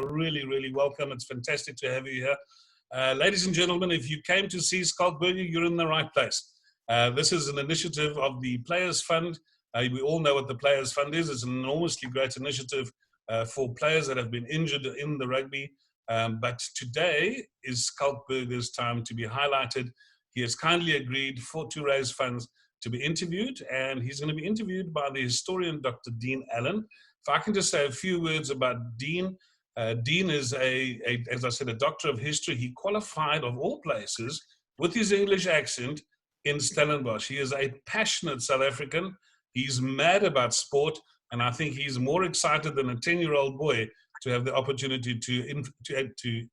really, really welcome. It's fantastic to have you here. Ladies and gentlemen, if you came to see Schalk, you're in the right place. This is an initiative of the Players Fund. We all know what the Players Fund is. It's an enormously great initiative for players that have been injured in the rugby. But today is Schalk time to be highlighted. He has kindly agreed to raise funds to be interviewed, and he's going to be interviewed by the historian, Dr. Dean Allen. If I can just say a few words about Dean. Dean is, as I said, a doctor of history. He qualified, of all places, with his English accent in Stellenbosch. He is a passionate South African. He's mad about sport, and I think he's more excited than a 10-year-old boy to have the opportunity to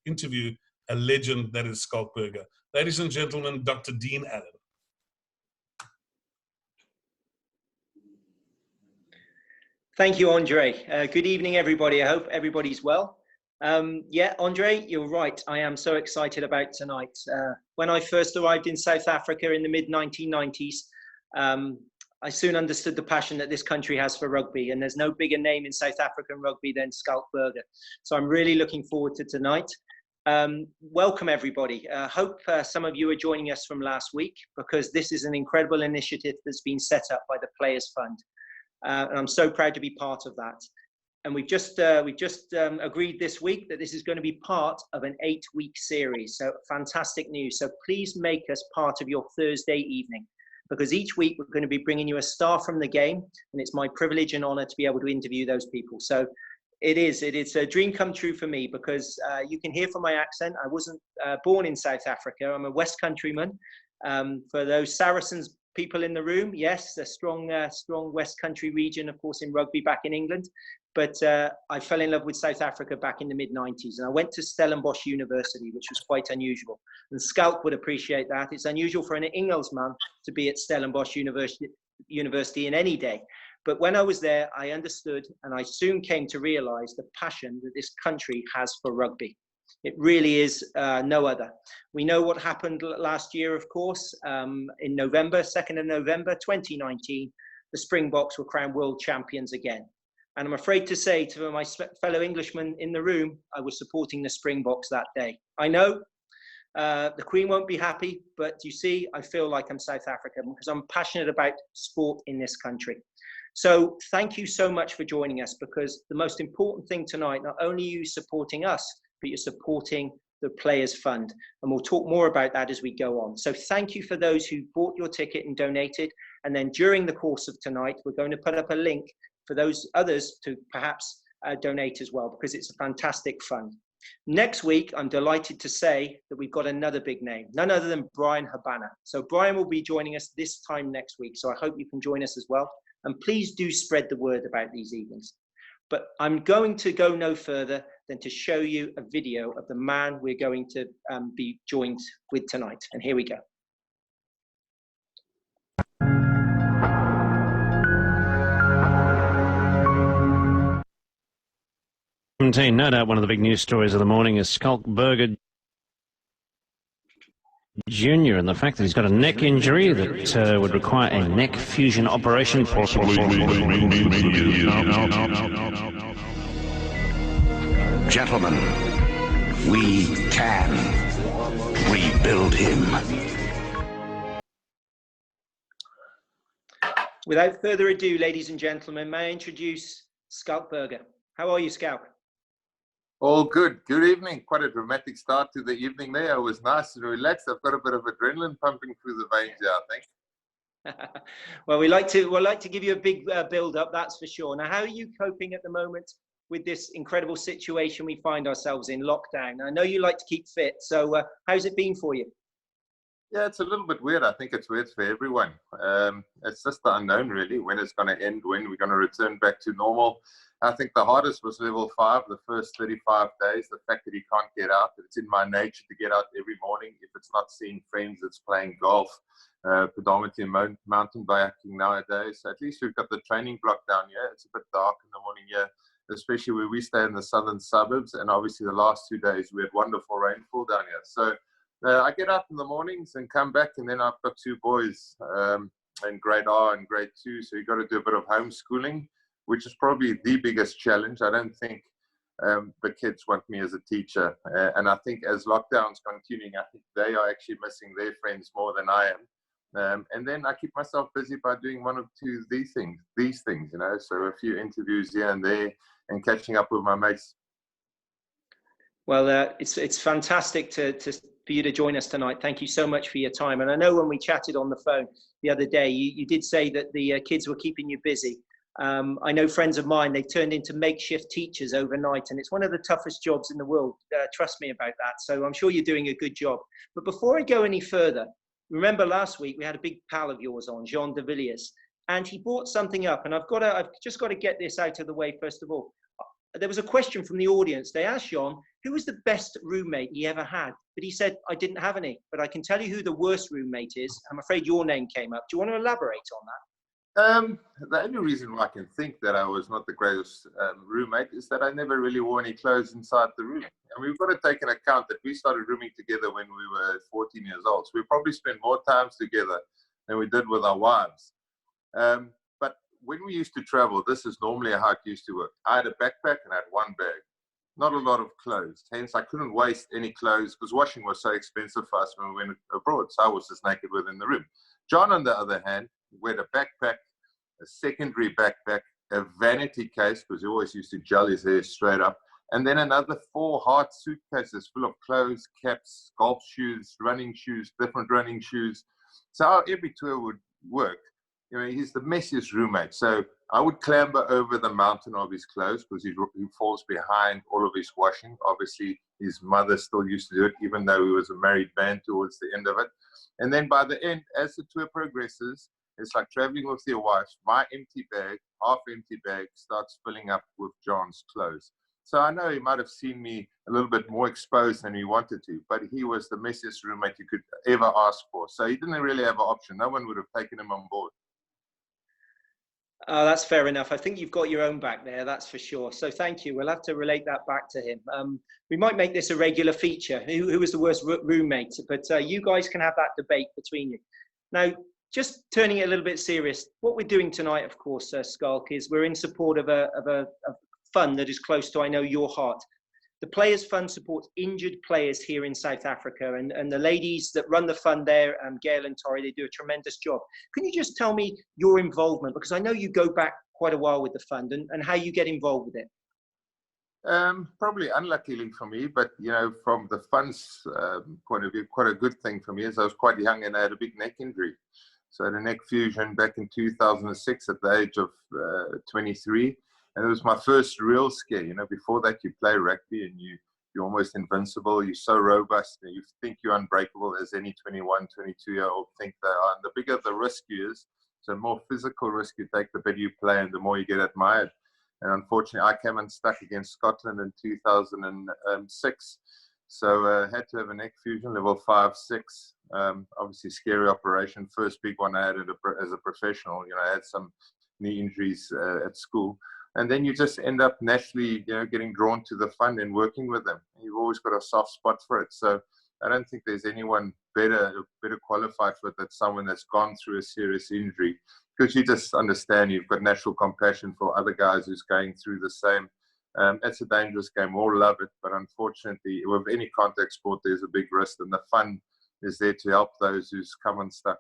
interview a legend that is Schalk. Ladies and gentlemen, Dr. Dean Allen. Thank you, Andre. Good evening, everybody. I hope everybody's well. Yeah, Andre, you're right. I am so excited about tonight. When I first arrived in South Africa in the mid-1990s, I soon understood the passion that this country has for rugby, and there's no bigger name in South African rugby than Schalk. So I'm really looking forward to tonight. Welcome, everybody. Hope some of you are joining us from last week, because this is an incredible initiative that's been set up by the Players Fund. And I'm so proud to be part of that. And we've just agreed this week that this is going to be part of an 8-week series. So fantastic news. So please make us part of your Thursday evening, because each week we're going to be bringing you a star from the game. And it's my privilege and honor to be able to interview those people. So it is a dream come true for me, because you can hear from my accent. I wasn't born in South Africa. I'm a West Countryman. For those Saracens people in the room, yes, a strong West Country region, of course, in rugby back in England. But I fell in love with South Africa back in the mid-90s, and I went to Stellenbosch University, which was quite unusual. And Schalk would appreciate that. It's unusual for an Engelsman to be at Stellenbosch University in any day. But when I was there, I understood, and I soon came to realize the passion that this country has for rugby. It really is no other. We know what happened last year, of course, in November, 2nd of November, 2019, the Springboks were crowned world champions again. And I'm afraid to say to my fellow Englishmen in the room, I was supporting the Springboks that day. I know the Queen won't be happy, but you see, I feel like I'm South African because I'm passionate about sport in this country. So thank you so much for joining us, because the most important thing tonight, not only are you supporting us, but you're supporting the Players Fund. And we'll talk more about that as we go on. So thank you for those who bought your ticket and donated. And then during the course of tonight, we're going to put up a link for those others to perhaps donate as well, because it's a fantastic fund. Next week, I'm delighted to say that we've got another big name, none other than Brian Habana. So Brian will be joining us this time next week. So I hope you can join us as well. And please do spread the word about these evenings. But I'm going to go no further than to show you a video of the man we're going to be joined with tonight. And here we go. No doubt one of the big news stories of the morning is Schalk Jr. and the fact that he's got a neck injury that would require a neck fusion operation. Gentlemen, we can rebuild him. Without further ado, ladies and gentlemen, may I introduce Schalk. How are you, Schalk? All good. Good evening. Quite a dramatic start to the evening there. I was nice and relaxed. I've got a bit of adrenaline pumping through the veins here, I think. Well, we'd like to give you a big build-up, that's for sure. Now, how are you coping at the moment with this incredible situation we find ourselves in, lockdown? I know you like to keep fit, so how's it been for you? Yeah, it's a little bit weird. I think it's weird for everyone. It's just the unknown, really, when it's going to end, when we're going to return back to normal. I think the hardest was level 5, the first 35 days, the fact that you can't get out. It's in my nature to get out every morning. If it's not seeing friends, it's playing golf, predominantly mountain biking nowadays. So at least we've got the training block down here. It's a bit dark in the morning here, especially where we stay in the southern suburbs. And obviously the last 2 days, we had wonderful rainfall down here. So I get out in the mornings and come back, and then I've got 2 boys in grade R and grade 2. So you've got to do a bit of homeschooling, which is probably the biggest challenge. I don't think the kids want me as a teacher. And I think as lockdown's continuing, I think they are actually missing their friends more than I am. And then I keep myself busy by doing one or two of these things, you know, so a few interviews here and there and catching up with my mates. Well, it's fantastic for you to join us tonight. Thank you so much for your time. And I know when we chatted on the phone the other day, you did say that the kids were keeping you busy. I know friends of mine, they've turned into makeshift teachers overnight, and it's one of the toughest jobs in the world. Trust me about that. So I'm sure you're doing a good job. But before I go any further, remember last week we had a big pal of yours on, Jean de Villiers, and he brought something up, and I've just got to get this out of the way first of all. There was a question from the audience. They asked Jean, who was the best roommate he ever had? But he said, I didn't have any, but I can tell you who the worst roommate is. I'm afraid your name came up. Do you want to elaborate on that? The only reason why I can think that I was not the greatest roommate is that I never really wore any clothes inside the room. And we've got to take into account that we started rooming together when we were 14 years old. So we probably spent more times together than we did with our wives. But when we used to travel, this is normally how it used to work. I had a backpack and I had one bag. Not a lot of clothes. Hence, I couldn't waste any clothes because washing was so expensive for us when we went abroad. So I was just naked within the room. John, on the other hand, we had a backpack, a secondary backpack, a vanity case, because he always used to gel his hair straight up, and then another 4 hard suitcases full of clothes, caps, golf shoes, running shoes, different running shoes. So how every tour would work, you know, he's the messiest roommate. So I would clamber over the mountain of his clothes because he falls behind all of his washing. Obviously, his mother still used to do it, even though he was a married man towards the end of it. And then by the end, as the tour progresses, it's like traveling with your wife. My empty bag, half empty bag, starts filling up with John's clothes. So I know he might have seen me a little bit more exposed than he wanted to, but he was the messiest roommate you could ever ask for. So he didn't really have an option. No one would have taken him on board. That's fair enough. I think you've got your own back there, that's for sure. So thank you. We'll have to relate that back to him. We might make this a regular feature. Who was the worst roommate? But you guys can have that debate between you. Now, just turning it a little bit serious, what we're doing tonight, of course, Schalk, is we're in support of a fund that is close to, I know, your heart. The Players Fund supports injured players here in South Africa, and the ladies that run the fund there, Gail and Tori, they do a tremendous job. Can you just tell me your involvement? Because I know you go back quite a while with the fund, and how you get involved with it. Probably unluckily for me, but you know, from the fund's point of view, quite a good thing for me is I was quite young and I had a big neck injury. So I had a neck fusion back in 2006 at the age of 23. And it was my first real scare. You know, before that, you play rugby and you're almost invincible. You're so robust and you think you're unbreakable, as any 21, 22-year-old think they are. And the bigger the risk is, so more physical risk you take, the better you play and the more you get admired. And unfortunately, I came unstuck against Scotland in 2006. So I had to have a neck fusion, level 5, 6. Obviously, scary operation. First big one I had as a professional. You know, I had some knee injuries at school. And then you just end up naturally, you know, getting drawn to the fund and working with them. You've always got a soft spot for it. So I don't think there's anyone better qualified for it than someone that's gone through a serious injury, because you just understand, you've got natural compassion for other guys who's going through the same. It's a dangerous game. We all love it, but unfortunately, with any contact sport, there's a big risk, and the fund is there to help those who's come unstuck.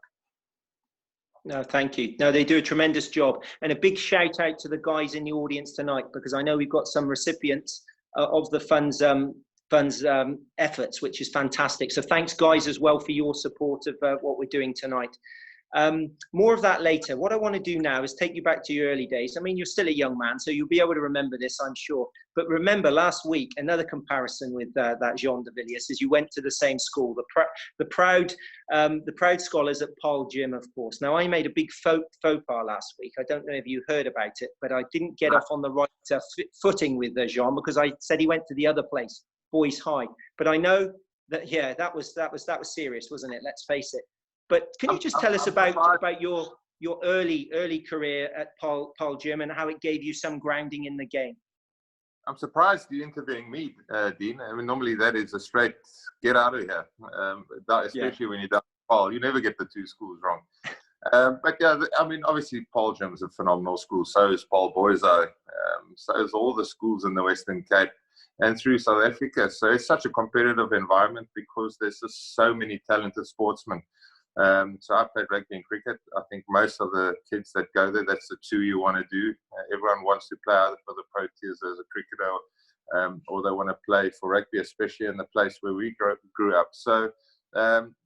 No, thank you. No, they do a tremendous job. And a big shout out to the guys in the audience tonight, because I know we've got some recipients of the fund's efforts, which is fantastic. So thanks, guys, as well for your support of what we're doing tonight. More of that later. What I want to do now is take you back to your early days. I mean, you're still a young man, so you'll be able to remember this, I'm sure. But remember last week, another comparison with that Jean de Villiers is you went to the same school, the proud scholars at Paul Gym, of course. Now, I made a big faux pas last week. I don't know if you heard about it, but I didn't get off on the right footing with Jean, because I said he went to the other place, Boys High. But I know that, yeah, that was serious, wasn't it? Let's face it. But can you just tell us about your early career at Paul Gym and how it gave you some grounding in the game? I'm surprised you're interviewing me, Dean. I mean, normally that is a straight get out of here, especially when you're down Paul. You never get the two schools wrong. But yeah, I mean, obviously Paul Gym is a phenomenal school. So is Paul Boys High. So is all the schools in the Western Cape. and through South Africa. So it's such a competitive environment because there's just so many talented sportsmen. So I played rugby and cricket. I think most of the kids that go there, that's the two you want to do. Everyone wants to play either for the Proteas as a cricketer, or they want to play for rugby, especially in the place where we grew up. So,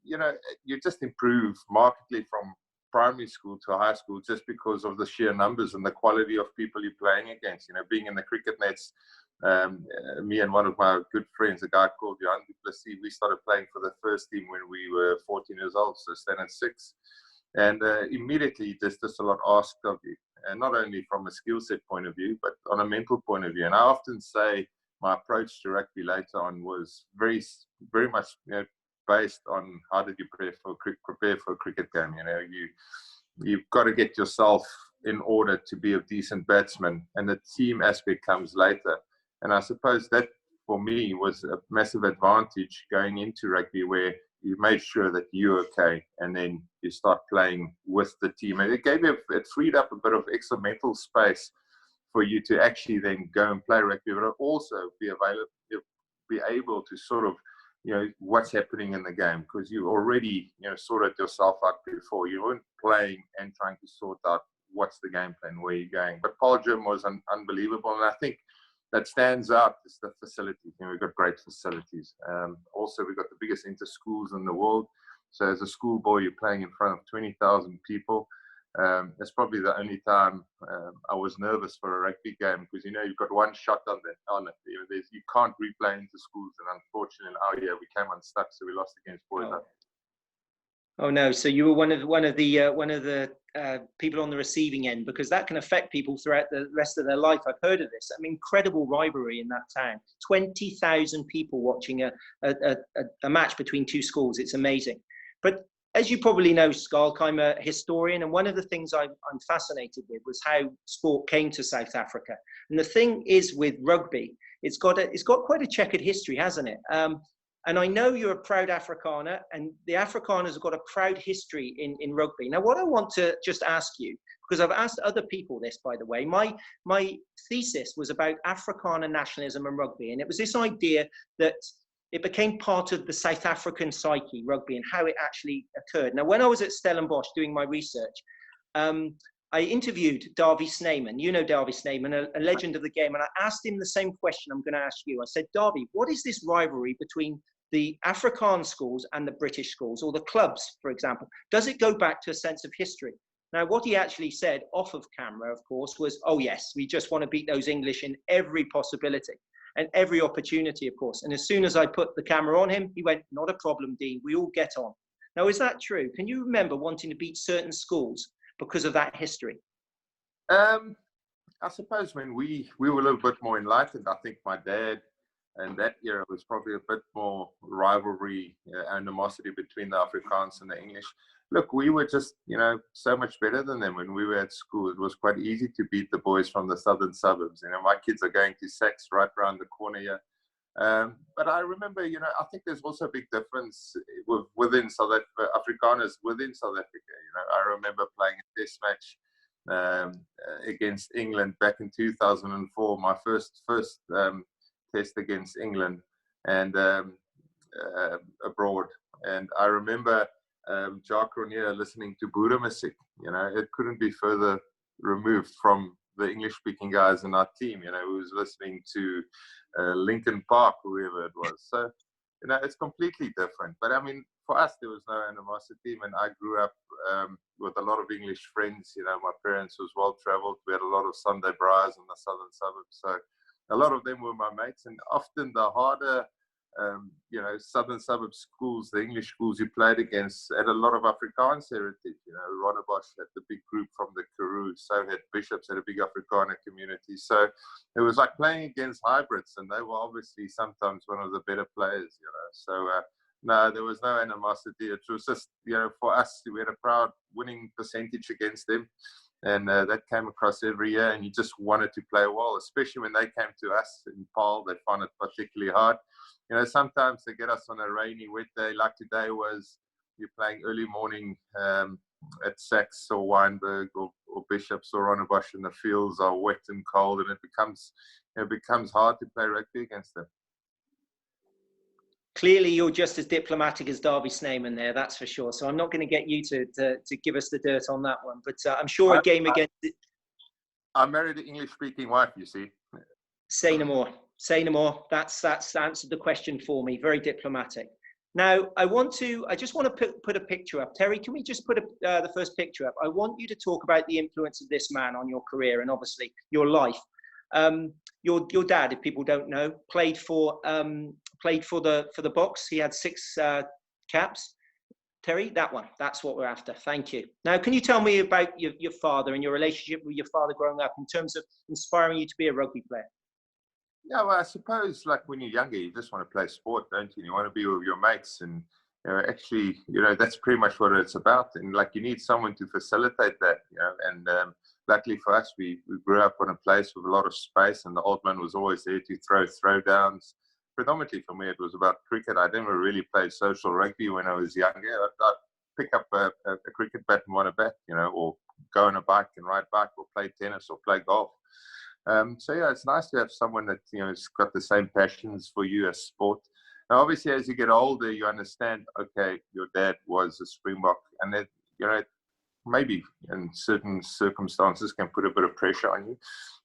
you just improve markedly from primary school to high school just because of the sheer numbers and the quality of people you're playing against. Being in the cricket nets, me and one of my good friends, a guy called Jan Duplessis, we started playing for the first team when we were 14 years old, so standard 6. And immediately there's just a lot asked of you, and not only from a skill set point of view, but on a mental point of view. And I often say my approach to rugby later on was very, very much based on how did you prepare for a cricket game. You've got to get yourself in order to be a decent batsman, and the team aspect comes later. And I suppose that, for me, was a massive advantage going into rugby, where you made sure that you're okay, and then you start playing with the team. And it freed up a bit of extra mental space for you to actually then go and play rugby, but also be able to sort of, what's happening in the game, because you already, sorted yourself out before. You weren't playing and trying to sort out what's the game plan, where you're going. But Paul Jim was unbelievable, and I think that stands out is the facilities. We've got great facilities. Also, we've got the biggest inter-schools in the world. So as a schoolboy, you're playing in front of 20,000 people. That's probably the only time I was nervous for a rugby game, because you've got one shot on it. You can't replay into schools, and unfortunately, in our year we came unstuck, so we lost against Boys. Oh no! So you were one of the people on the receiving end, because that can affect people throughout the rest of their life. I've heard of this. Incredible rivalry in that town. 20,000 people watching a match between two schools. It's amazing. But as you probably know, Schalk, I'm a historian, and one of the things I'm fascinated with was how sport came to South Africa. And the thing is, with rugby, it's got quite a checkered history, hasn't it? And I know you're a proud Afrikaner, and the Afrikaners have got a proud history in rugby. Now, what I want to just ask you, because I've asked other people this, by the way, my thesis was about Afrikaner nationalism and rugby, and it was this idea that it became part of the South African psyche, rugby, and how it actually occurred. Now, when I was at Stellenbosch doing my research, I interviewed Davy Snyman. You know Davy Snyman, a legend of the game, and I asked him the same question I'm going to ask you. I said, Davy, what is this rivalry between the Afrikaans schools and the British schools, or the clubs, for example? Does it go back to a sense of history? Now, what he actually said off of camera, of course, was, oh yes, we just want to beat those English in every possibility and every opportunity, of course. And as soon as I put the camera on him, he went, not a problem, Dean, we all get on. Now, is that true? Can you remember wanting to beat certain schools because of that history? I suppose when we were a little bit more enlightened, I think my dad, and that era was probably a bit more rivalry, animosity between the Afrikaans and the English. Look, we were just, so much better than them when we were at school. It was quite easy to beat the boys from the southern suburbs. My kids are going to Sachs right around the corner here. But I remember, I think there's also a big difference within South Africa, Afrikaners within South Africa. I remember playing a test match against England back in 2004, my first test against England and abroad. And I remember Jacques Ronier listening to Buddha music. It couldn't be further removed from the English-speaking guys in our team, who was listening to Linkin Park, whoever it was. So, it's completely different. But for us, there was no animosity. I grew up with a lot of English friends. My parents was well-traveled. We had a lot of Sunday briars in the southern suburbs. So a lot of them were my mates. And often the harder, southern suburb schools, the English schools you played against, had a lot of Afrikaans heritage. Ronnebosch had the big group from the Karoo. So had Bishops, had a big Afrikaner community. So it was like playing against hybrids, and they were obviously sometimes one of the better players, So no, there was no animosity. It was just, for us, we had a proud winning percentage against them. And that came across every year, and you just wanted to play well, especially when they came to us in Paarl. They found it particularly hard. Sometimes they get us on a rainy, wet day, like today was. You're playing early morning at Sachs or Weinberg or Bishops or Ronnebosch, and the fields are wet and cold, and it becomes hard to play rugby against them. Clearly, you're just as diplomatic as Darby Sneyman there, that's for sure. So I'm not going to get you to give us the dirt on that one. But I'm sure a game against... I married an English-speaking wife, you see. Say no more. Say no more. That's answered the question for me. Very diplomatic. Now, I just want to put a picture up. Terry, can we just put the first picture up? I want you to talk about the influence of this man on your career and obviously your life. Your dad, if people don't know, played for the Boks. He had 6 caps. Terry, that one. That's what we're after. Thank you. Now, can you tell me about your father and your relationship with your father growing up in terms of inspiring you to be a rugby player? Yeah, well, I suppose like when you're younger, you just want to play sport, don't you? You want to be with your mates, and actually, that's pretty much what it's about. And like you need someone to facilitate that, And luckily for us, we grew up on a place with a lot of space, and the old man was always there to throw throwdowns. Predominantly for me, it was about cricket. I never really played social rugby when I was younger. I'd pick up a cricket bat and want a bat, or go on a bike and ride bike, or play tennis, or play golf. So yeah, it's nice to have someone that has got the same passions for you as sport. Now, obviously, as you get older, you understand. Okay, your dad was a Springbok, and that maybe in certain circumstances can put a bit of pressure on you.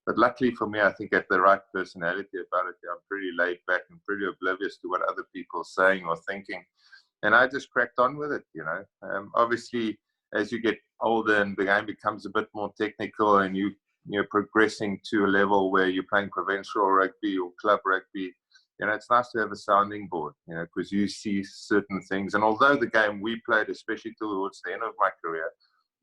But luckily for me, I think I have the right personality about it. I'm pretty laid back and pretty oblivious to what other people are saying or thinking, and I just cracked on with it. Obviously, as you get older and the game becomes a bit more technical, and you're progressing to a level where you're playing provincial rugby or club rugby, it's nice to have a sounding board, because you see certain things. And although the game we played, especially towards the end of my career,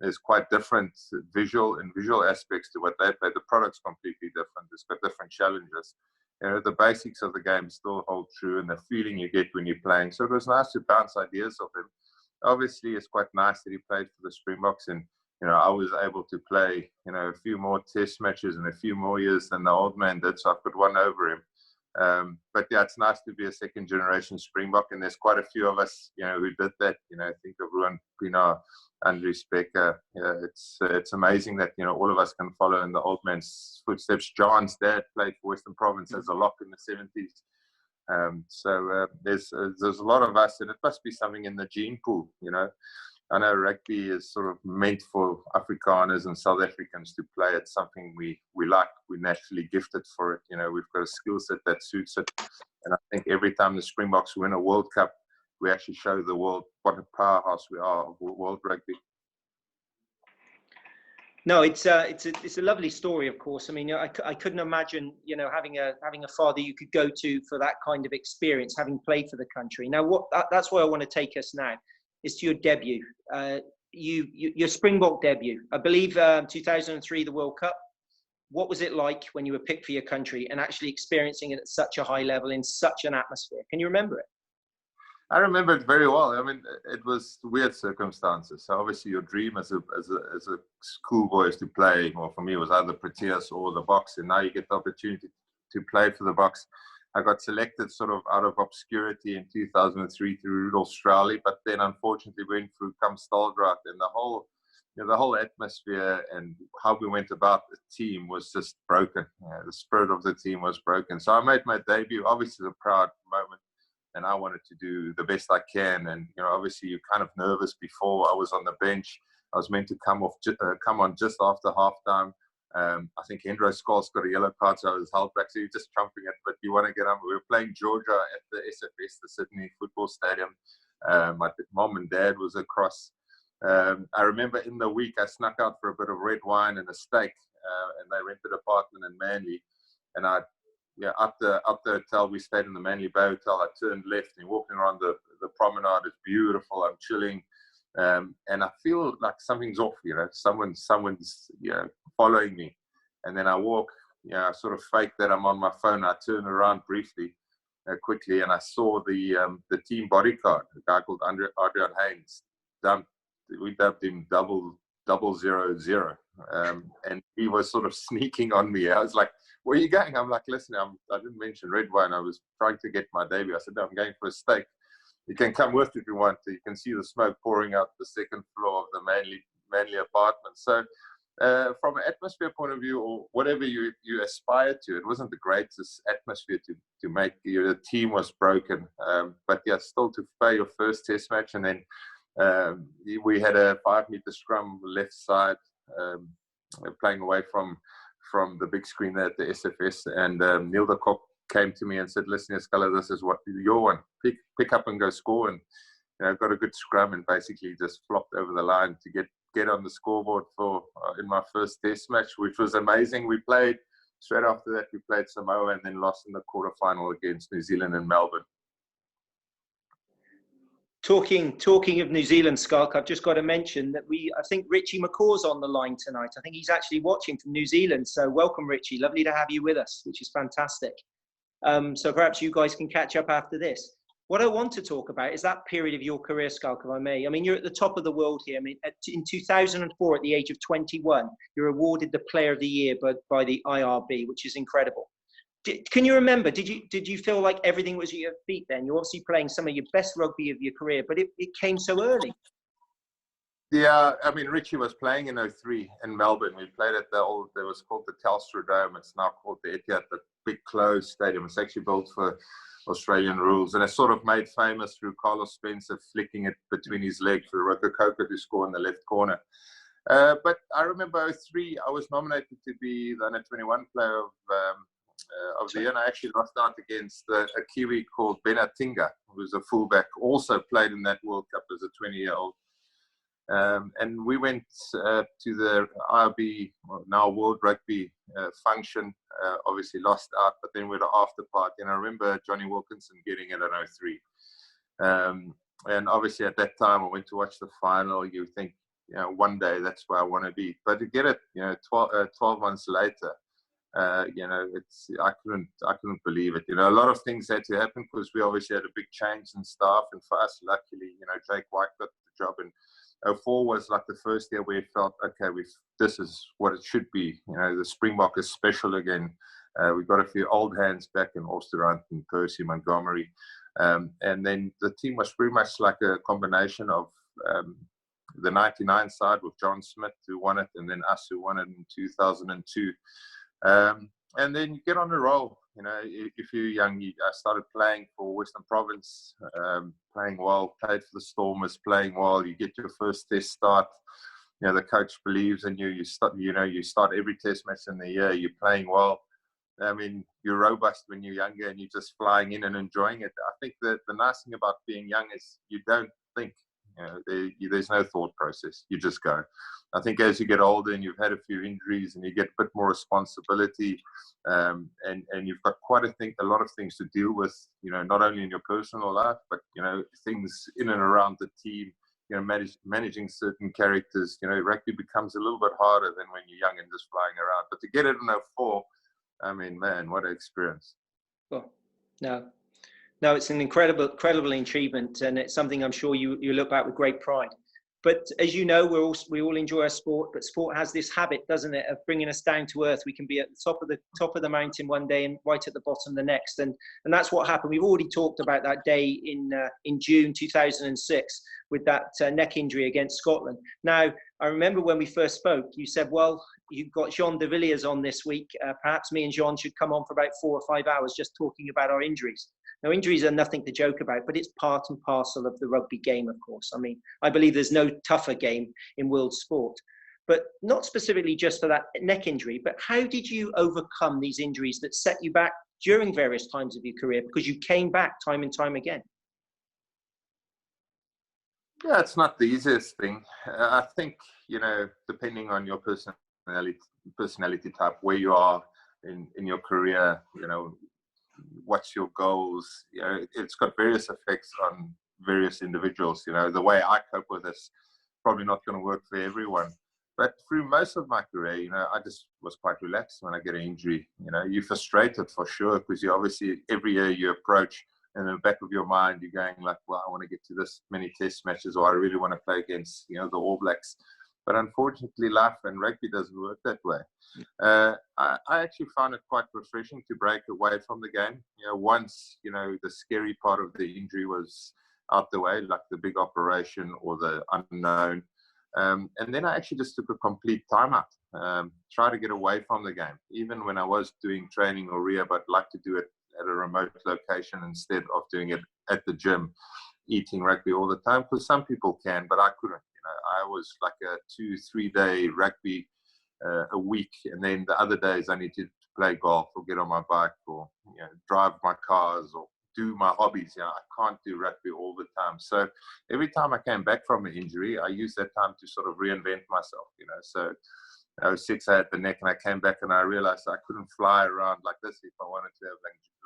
is quite different visual aspects to what they play. The product's completely different. It's got different challenges. The basics of the game still hold true, and the feeling you get when you're playing. So it was nice to bounce ideas off him. Obviously, it's quite nice that he played for the Springboks, and I was able to play, a few more test matches in a few more years than the old man did, so I could one over him. But yeah, it's nice to be a second generation Springbok, and there's quite a few of us, who did that. Think of Ruan Pienaar, Andrew Specker. It's amazing that, all of us can follow in the old man's footsteps. John's dad played for Western Province as a lock in the 70s. So there's a lot of us, and it must be something in the gene pool, I know rugby is sort of meant for Afrikaners and South Africans to play. It's something we like. We're naturally gifted for it. We've got a skill set that suits it. And I think every time the Springboks win a World Cup, we actually show the world what a powerhouse we are of world rugby. No, it's a lovely story, of course. I mean, I couldn't imagine, having a father you could go to for that kind of experience, having played for the country. Now, that's where I want to take us now. Is to your debut, your Springbok debut. I believe 2003, the World Cup. What was it like when you were picked for your country and actually experiencing it at such a high level in such an atmosphere? Can you remember it? I remember it very well. I mean, it was weird circumstances. So obviously, your dream as a schoolboy is to play. Well, for me, it was either Proteas or the Boks, and now you get the opportunity to play for the Boks. I got selected sort of out of obscurity in 2003 through Rudolf Strauly, but then unfortunately went through Kamstaldraad, and the whole atmosphere and how we went about the team was just broken. The spirit of the team was broken. So I made my debut. Obviously, a proud moment, and I wanted to do the best I can. And obviously, you're kind of nervous before. I was on the bench. I was meant to come on just after halftime. I think Hendro Schalk got a yellow card, so I was held back. So you're just trumping it, but you want to get on. We were playing Georgia at the SFS, the Sydney Football Stadium. My mom and dad was across. I remember in the week I snuck out for a bit of red wine and a steak, and they rented an apartment in Manly. And up the hotel, we stayed in the Manly Bay Hotel. I turned left and walking around the promenade. It's beautiful. I'm chilling. And I feel like something's off, someone's following me. And then I walk, I sort of fake that I'm on my phone. I turn around briefly, quickly, and I saw the team bodyguard, a guy called Adrian Haynes. We dubbed him 000. And he was sort of sneaking on me. I was like, where are you going? I'm like, listen, I didn't mention red wine. I was trying to get my debut. I said, no, I'm going for a steak. You can come with if you want to. You can see the smoke pouring out the second floor of the Manly apartment. So from an atmosphere point of view, or whatever you aspire to, it wasn't the greatest atmosphere to make. The team was broken, but yeah, still to play your first test match, and then we had a 5-meter scrum left side, playing away from the big screen there at the SFS, and Neil de Kock came to me and said, "Listen, Schala, this is what your one. Pick up and go score." And got a good scrum and basically just flopped over the line to get on the scoreboard for in my first test match, which was amazing. We played straight after that. We played Samoa and then lost in the quarterfinal against New Zealand in Melbourne. Talking of New Zealand, Schalk, I've just got to mention that I think Richie McCaw's on the line tonight. I think he's actually watching from New Zealand. So welcome, Richie. Lovely to have you with us, which is fantastic. So perhaps you guys can catch up after this. What I want to talk about is that period of your career, Schalk, if I may. I mean, you're at the top of the world here. I mean, in 2004, at the age of 21, you're awarded the Player of the Year by the IRB, which is incredible. Can you remember, did you feel like everything was at your feet then? You're obviously playing some of your best rugby of your career, but it came so early. Yeah, I mean, Richie was playing in 03 in Melbourne. We played at it was called the Telstra Dome. It's now called the Etihad, the big closed stadium. It's actually built for Australian rules, and it's sort of made famous through Carlos Spencer flicking it between his legs for Rokoko to score in the left corner. But I remember 03, I was nominated to be the under-21 player of the year, and I actually lost out against a Kiwi called Benatinga, who was a fullback, also played in that World Cup as a 20-year-old. And we went to the IRB, now World Rugby function, obviously lost out, but then we had an after party. And I remember Johnny Wilkinson getting it in 03. And obviously at that time, I went to watch the final. You think, one day that's where I want to be. But to get it, 12 months later, I couldn't believe it. A lot of things had to happen because we obviously had a big change in staff. And for us, luckily, Jake White got the job, and 04 was like the first year where we felt, okay, this is what it should be. The Springbok is special again. We've got a few old hands back in Osterrand and Percy Montgomery. And then the team was pretty much like a combination of the 99 side with John Smith, who won it, and then us, who won it in 2002. And then you get on a roll. If you're young, I started playing for Western Province, playing well, played for the Stormers, playing well. You get your first test start. The coach believes in you. You start every test match in the year. You're playing well. I mean, you're robust when you're younger and you're just flying in and enjoying it. I think that the nice thing about being young is you don't think. There's no thought process. You just go. I think as you get older and you've had a few injuries and you get a bit more responsibility, and you've got quite a lot of things to deal with, not only in your personal life, but, things in and around the team, managing certain characters, rugby becomes a little bit harder than when you're young and just flying around. But to get it in 04, I mean, man, what an experience. Well, no, it's an incredible achievement, and it's something I'm sure you look back with great pride. But as you know, we all enjoy our sport, but sport has this habit, doesn't it, of bringing us down to earth. We can be at the top of the mountain one day and right at the bottom the next, and that's what happened. We've already talked about that day in June 2006 with that neck injury against Scotland. Now, I remember when we first spoke, you said, well, you've got Jean de Villiers on this week. Perhaps me and Jean should come on for about 4 or 5 hours just talking about our injuries. Now, injuries are nothing to joke about, but it's part and parcel of the rugby game, of course. I mean, I believe there's no tougher game in world sport, but not specifically just for that neck injury. But how did you overcome these injuries that set you back during various times of your career? Because you came back time and time again. Yeah, it's not the easiest thing. I think, depending on your personality type, where you are in your career, what's your goals, it's got various effects on various individuals. The way I cope with this probably not going to work for everyone. But through most of my career, I just was quite relaxed when I get an injury. You're frustrated for sure, because you obviously every year you approach, and in the back of your mind, you're going like, well, I want to get to this many test matches, or I really want to play against, the All Blacks. But unfortunately, life and rugby doesn't work that way. I actually found it quite refreshing to break away from the game. Once, the scary part of the injury was out the way, like the big operation or the unknown, And then I actually just took a complete timeout, try to get away from the game. Even when I was doing training or rehab, I'd like to do it at a remote location instead of doing it at the gym, eating rugby all the time, because some people can, but I couldn't. I was like a 2-3 day rugby a week, and then the other days I needed to play golf or get on my bike or drive my cars or do my hobbies. I can't do rugby all the time. So every time I came back from an injury, I used that time to sort of reinvent myself. So I was 6, I had the neck, and I came back and I realized I couldn't fly around like this if I wanted to have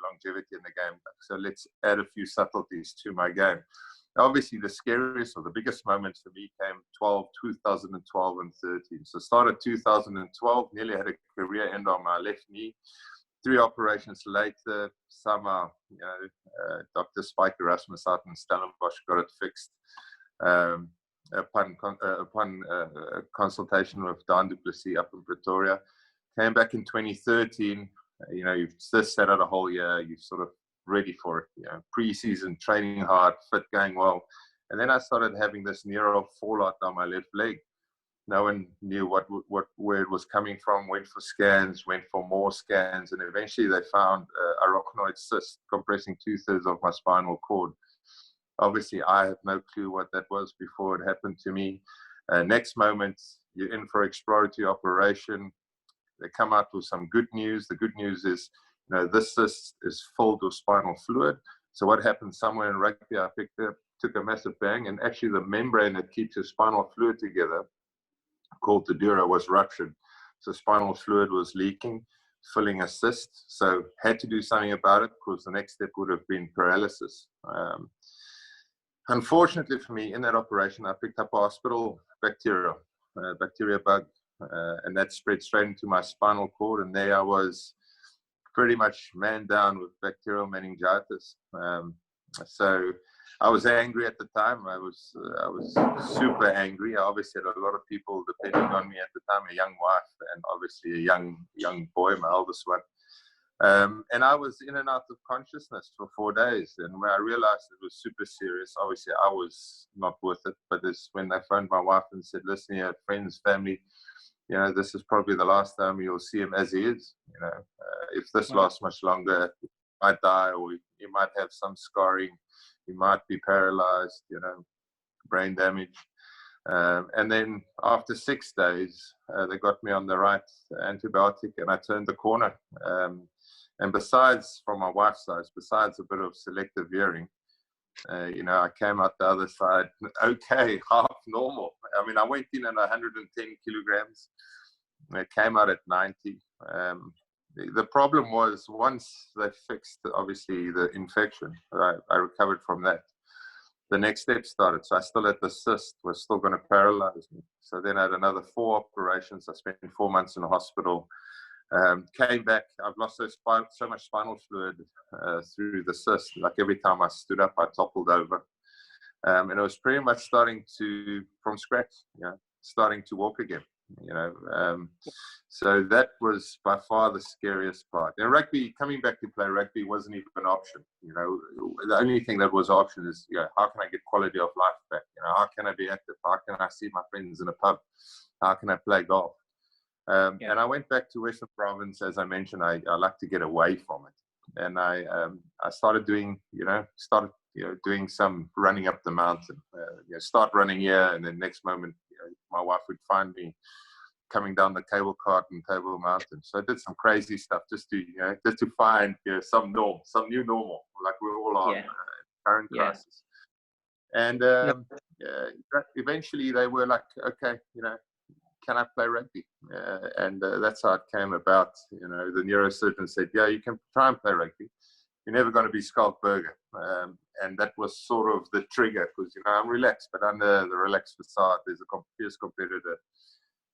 longevity in the game. So let's add a few subtleties to my game. Obviously, the scariest or the biggest moments for me came 2012 and 13. So started 2012, nearly had a career end on my left knee. 3 operations later, summer, Dr. Spike Erasmus out in Stellenbosch got it fixed. Upon consultation with Dan du Plessis up in Pretoria. Came back in 2013. You've just set out a whole year. You've sort of ready for it. Pre-season, training hard, fit, going well. And then I started having this neural fallout down my left leg. No one knew where it was coming from. Went for scans, went for more scans, and eventually they found a arachnoid cyst compressing 2/3 of my spinal cord. Obviously, I have no clue what that was before it happened to me. Next moment, you're in for exploratory operation. They come out with some good news. The good news is, this cyst is filled with spinal fluid. So what happened somewhere in rugby, I picked up, took a massive bang, and actually the membrane that keeps your spinal fluid together, called the dura, was ruptured. So spinal fluid was leaking, filling a cyst. So had to do something about it, because the next step would have been paralysis. Unfortunately for me, in that operation, I picked up a hospital bacteria bug, and that spread straight into my spinal cord. And there I was, pretty much man down with bacterial meningitis. So I was angry at the time. I was super angry. I obviously had a lot of people depending on me at the time, a young wife and obviously a young boy, my eldest one. And I was in and out of consciousness for 4 days. And when I realized it was super serious, obviously I was not with it. But it's when they phoned my wife and said, listen here, friends, family, this is probably the last time you'll see him as he is. If this lasts much longer, he might die, or he might have some scarring. He might be paralyzed, brain damage. And then after 6 days, they got me on the right antibiotic, and I turned the corner. And besides, from my wife's side, besides a bit of selective hearing, I came out the other side, okay, half normal. I mean, I went in at 110 kilograms. I came out at 90. The problem was, once they fixed, obviously, the infection, I recovered from that. The next step started. So I still had the cyst, was still going to paralyze me. So then I had another 4 operations. I spent 4 months in the hospital. Came back. I've lost so much spinal fluid through the cyst. Like every time I stood up, I toppled over. And it was pretty much starting from scratch, starting to walk again. So that was by far the scariest part. And rugby, coming back to play rugby wasn't even an option. The only thing that was an option is, how can I get quality of life back? How can I be active? How can I see my friends in a pub? How can I play golf? And I went back to Western Province. As I mentioned, I like to get away from it. And I started doing, doing some running up the mountain. Start running here, and then next moment, my wife would find me coming down the cable cart in Table Mountain. So I did some crazy stuff just to find some new normal, like we're all on current crisis. And eventually they were like, okay, can I play rugby? And that's how it came about. The neurosurgeon said, yeah, you can try and play rugby. You're never going to be Schalk Burger. And that was sort of the trigger, because, I'm relaxed, but under the relaxed facade, there's a fierce competitor.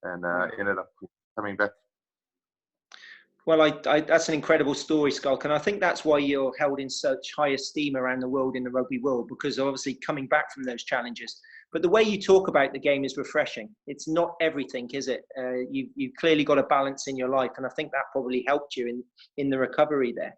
And ended up coming back. Well, that's an incredible story, Schalk. And I think that's why you're held in such high esteem around the world, in the rugby world, because obviously coming back from those challenges. But the way you talk about the game is refreshing. It's not everything, is it? You've clearly got a balance in your life. And I think that probably helped you in the recovery there.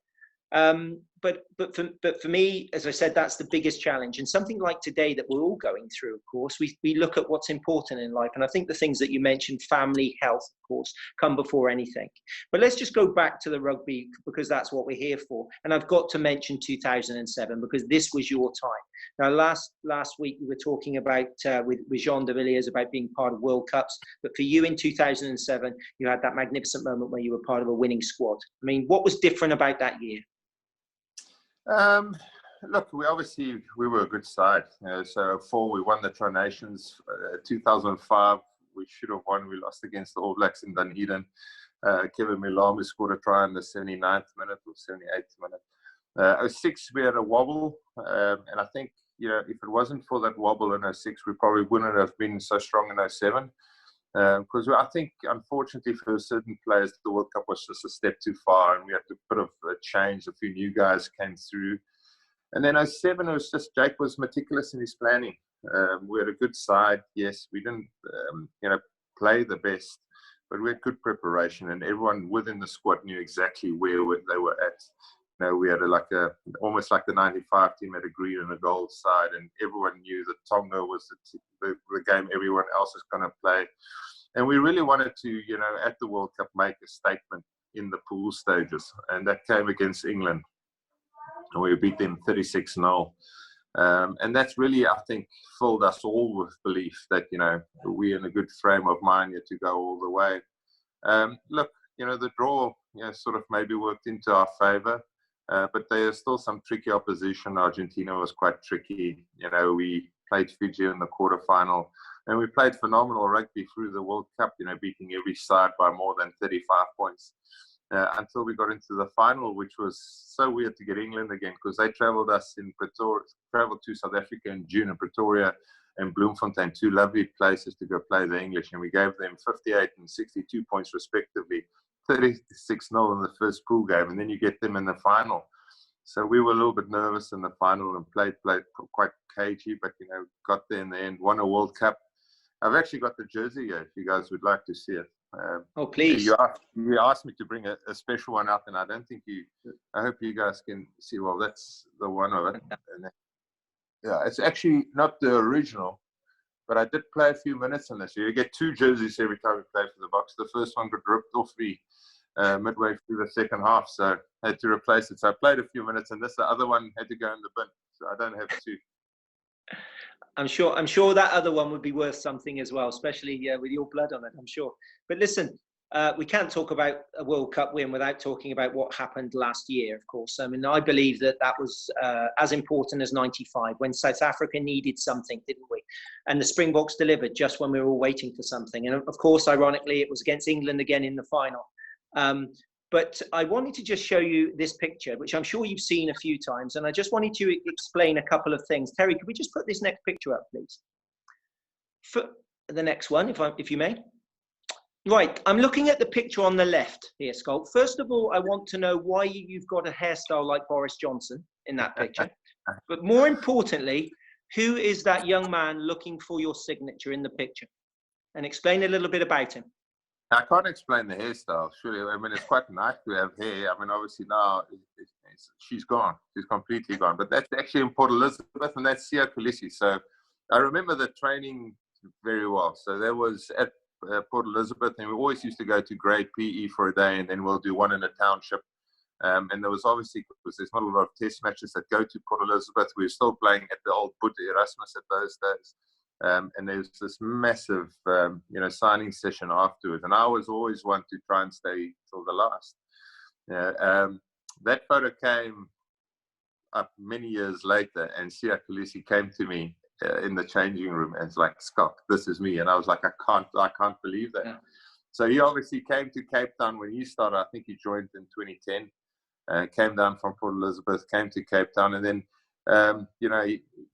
for me, as I said, that's the biggest challenge. And something like today that we're all going through, of course, we look at what's important in life. And I think the things that you mentioned, family, health, of course, come before anything. But let's just go back to the rugby, because that's what we're here for. And I've got to mention 2007, because this was your time. Now, last week we were talking about with Jean de Villiers about being part of World Cups. But for you in 2007, you had that magnificent moment where you were part of a winning squad. I mean, what was different about that year? Look, we were a good side. So 4, we won the Tri Nations. 2005, we should have won. We lost against the All Blacks in Dunedin. Kevin Milami scored a try in the 79th minute or 78th minute. 06, we had a wobble. And I think, if it wasn't for that wobble in 06, we probably wouldn't have been so strong in 07. Because I think, unfortunately, for certain players, the World Cup was just a step too far, and we had a bit of a change. A few new guys came through. And then 07, it was just Jake was meticulous in his planning. We had a good side. Yes, we didn't, play the best, but we had good preparation, and everyone within the squad knew exactly where they were at. We had almost like the 95 team had a green and a gold side, and everyone knew that Tonga was the game everyone else is going to play. And we really wanted to, at the World Cup, make a statement in the pool stages. And that came against England. And we beat them 36-0. And that's really, I think, filled us all with belief that, we're in a good frame of mind here to go all the way. Look, the draw, sort of maybe worked into our favour. But there's still some tricky opposition. Argentina was quite tricky. We played Fiji in the quarterfinal, and we played phenomenal rugby through the World Cup, beating every side by more than 35 points until we got into the final, which was so weird to get England again, because they travelled to South Africa in June in Pretoria and Bloemfontein, 2 lovely places to go play the English, and we gave them 58 and 62 points respectively. 36-0 in the first pool game, and then you get them in the final. So we were a little bit nervous in the final and played quite cagey, but got there in the end, won a World Cup. I've actually got the jersey here if you guys would like to see it. Oh, please. You asked me to bring a special one out, and I don't think I hope you guys can see. Well, that's the one of it. And yeah, it's actually not the original, but I did play a few minutes in this. You get 2 jerseys every time we play for the Box. The first one got ripped off midway through the second half, so I had to replace it. So I played a few minutes, and the other one had to go in the bin. So I don't have 2. I'm sure that other one would be worth something as well, especially with your blood on it, I'm sure. But listen, we can't talk about a World Cup win without talking about what happened last year, of course. I mean, I believe that was as important as 95, when South Africa needed something, didn't we? And the Springboks delivered just when we were all waiting for something. And of course, ironically, it was against England again in the final. But I wanted to just show you this picture, which I'm sure you've seen a few times. And I just wanted to explain a couple of things. Terry, could we just put this next picture up, please? For the next one, if you may. Right, I'm looking at the picture on the left here, Schalk. First of all, I want to know why you've got a hairstyle like Boris Johnson in that picture. But more importantly, who is that young man looking for your signature in the picture? And explain a little bit about him. I can't explain the hairstyle, surely. I mean, it's quite nice to have hair. I mean, obviously now she's gone. She's completely gone. But that's actually in Port Elizabeth, and that's Siya Kolisi. So I remember the training very well. So there was at Port Elizabeth, and we always used to go to grade PE for a day, and then we'll do one in a township. And there was obviously, because there's not a lot of test matches that go to Port Elizabeth, we were still playing at the old Boet Erasmus at those days. And there's this massive, signing session afterwards. And I was always one to try and stay till the last. That photo came up many years later, and Siya Kolisi came to me in the changing room and it's like, Schalk, this is me. And I was like, I can't believe that. Yeah. So he obviously came to Cape Town when he started. I think he joined in 2010, came down from Port Elizabeth, came to Cape Town, and then